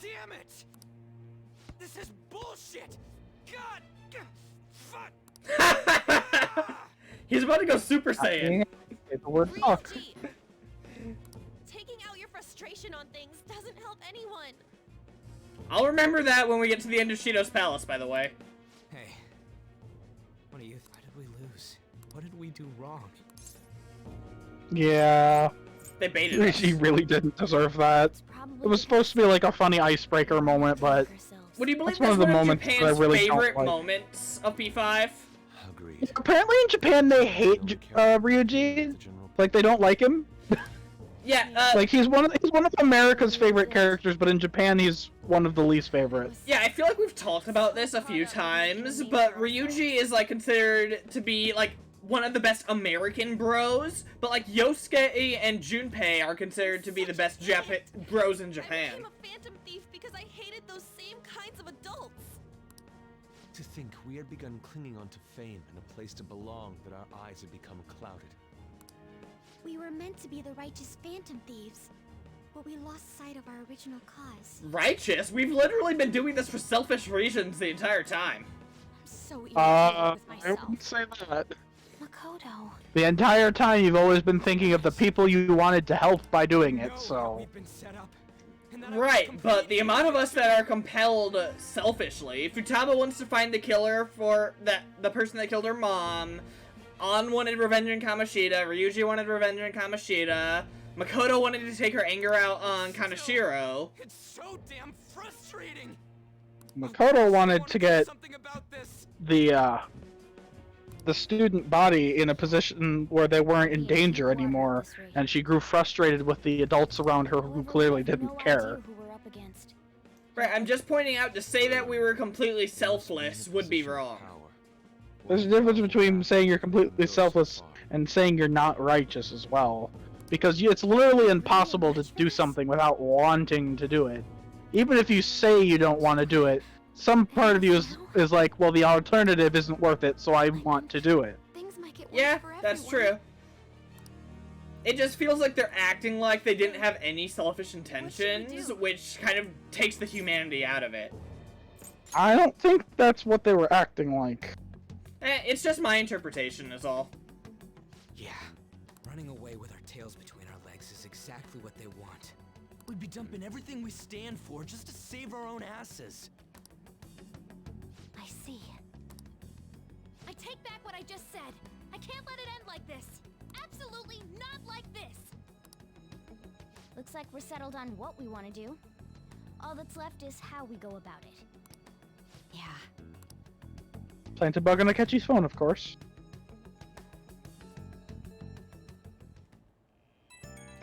Damn it! This is bullshit! God! Fuck! He's about to go Super Saiyan. The word fuck. Taking out your frustration on things doesn't help anyone. I'll remember that when we get to the end of Shido's Palace, by the way. Hey, what do you? Why did we lose? What did we do wrong? Yeah. They baited us. She really didn't deserve that. It was supposed to be like a funny icebreaker moment, but Would you believe that's one that's of the moments that I Japan's really favorite don't like. moments of P5? Agreed. Apparently in Japan they hate Ryuji. Like they don't like him. Yeah, like he's one of America's favorite characters, but in Japan he's one of the least favorite. Yeah, I feel like we've talked about this a few times, but Ryuji is like considered to be like one of the best American bros, but like Yosuke and Junpei are considered to be the best bros in Japan. I became a phantom thief because I hated those same kinds of adults. To think we had begun clinging onto fame and a place to belong that our eyes had become clouded. We were meant to be the righteous phantom thieves, but we lost sight of our original cause. Righteous? We've literally been doing this for selfish reasons the entire time. I'm so irritated with I myself. wouldn't say that. Makoto. The entire time you've always been thinking of the people you wanted to help by doing it, so... Right, but the amount of us that are compelled selfishly, Futaba wants to find the killer for the person that killed her mom, An wanted revenge on Kamoshida, Ryuji wanted revenge on Kamoshida, Makoto wanted to take her anger out on Kaneshiro. It's so damn frustrating. Makoto wanted to get the student body in a position where they weren't in danger anymore, and she grew frustrated with the adults around her who clearly didn't care. Right, I'm just pointing out to say that we were completely selfless would be wrong. There's a difference between saying you're completely selfless and saying you're not righteous as well. Because it's literally impossible to do something without wanting to do it. Even if you say you don't want to do it, some part of you is like, well, the alternative isn't worth it, so I want to do it. Yeah, that's true. It just feels like they're acting like they didn't have any selfish intentions, which kind of takes the humanity out of it. I don't think that's what they were acting like. It's just my interpretation is all. Yeah, running away with our tails between our legs is exactly what they want. We'd be dumping everything we stand for just to save our own asses. I see. I take back what I just said. I can't let it end like this. Absolutely not like this. Looks like we're settled on what we want to do. All that's left is how we go about it. Yeah. Plan to bug on Akechi's phone, of course.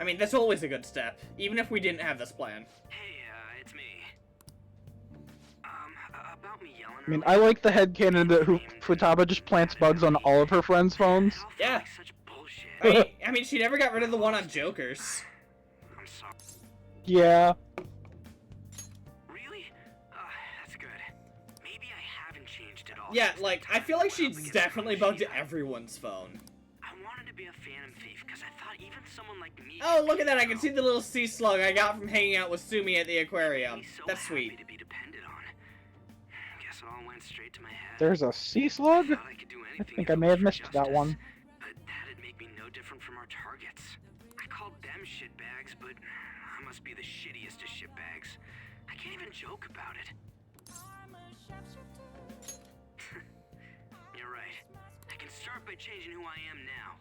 I mean, that's always a good step, even if we didn't have this plan. Hey, it's me. About me yelling. I mean, I like the headcanon that Futaba just plants bugs on all of her friends' phones. Yeah. I mean, she never got rid of the one on Joker's. I'm sorry. Yeah. Really? That's good. Maybe I haven't changed at all. Yeah, like, I feel like she's definitely bugged everyone's phone. I wanted to be a phantom thief because I thought even someone like me. Oh, look at that, I can see the little sea slug I got from hanging out with Sumi at the aquarium. That's sweet. To be depended on. Guess it all went straight to my head. There's a sea slug? I thought I could do I anything think if I it may was have for missed that justice, one. But that'd make me no different from our targets. I called them shitbags, but I must be the shittiest of shitbags. I can't even joke about it. You're right. I can start by changing who I am now.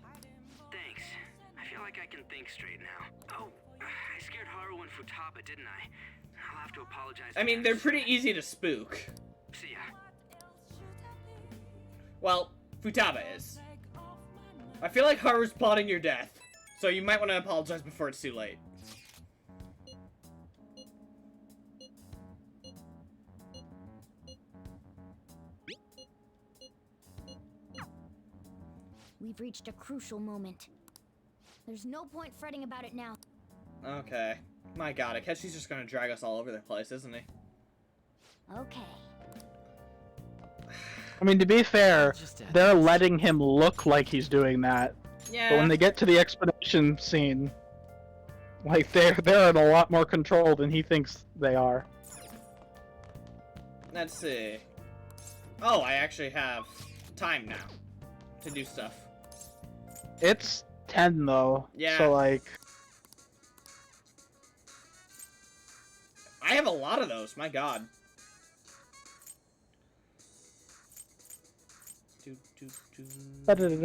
Thanks. I feel like I can think straight now. Oh, I scared Haru and Futaba, didn't I? I'll have to apologize. I mean, they're pretty easy to spook. See ya. Well, Futaba is. I feel like Haru's plotting your death, so you might want to apologize before it's too late. We've reached a crucial moment. There's no point fretting about it now. Okay. My god, Akeshi's just gonna drag us all over the place, isn't he? Okay. I mean, to be fair, they're letting him look like he's doing that. Yeah. But when they get to the explanation scene, like, they're in a lot more control than he thinks they are. Let's see. Oh, I actually have time now to do stuff. It's 10, though. Yeah. So, like... I have a lot of those, my god. How did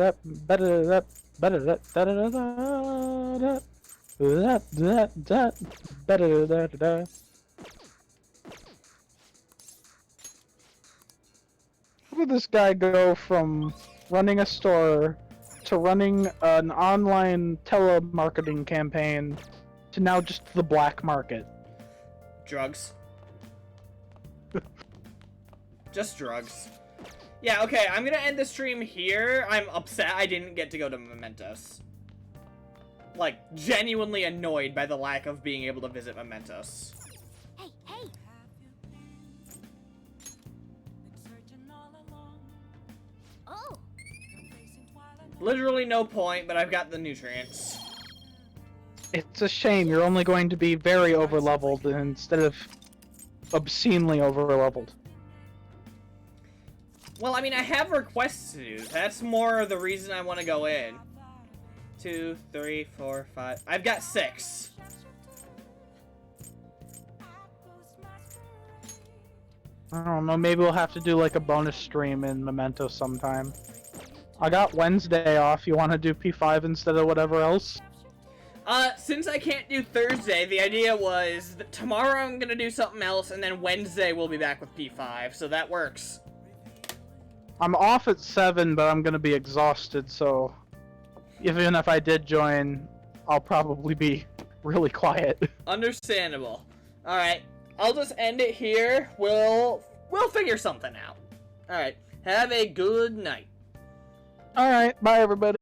this guy go from running a store to running an online telemarketing campaign to now just the black market? Drugs. Just drugs. Yeah, okay, I'm gonna end the stream here. I'm upset I didn't get to go to Mementos. Like, genuinely annoyed by the lack of being able to visit Mementos. Hey, hey! Oh! Literally no point, but I've got the nutrients. It's a shame you're only going to be very overleveled instead of obscenely overleveled. Well, I mean, I have requests to do. That's more the reason I want to go in. 2, 3, 4, 5. I've got 6. I don't know, maybe we'll have to do like a bonus stream in Memento sometime. I got Wednesday off. You want to do P5 instead of whatever else? Since I can't do Thursday, the idea was that tomorrow I'm gonna do something else, and then Wednesday we'll be back with P5, so that works. I'm off at 7, but I'm gonna be exhausted, so even if I did join, I'll probably be really quiet. Understandable. Alright, I'll just end it here. We'll figure something out. Alright, have a good night. Alright, bye everybody.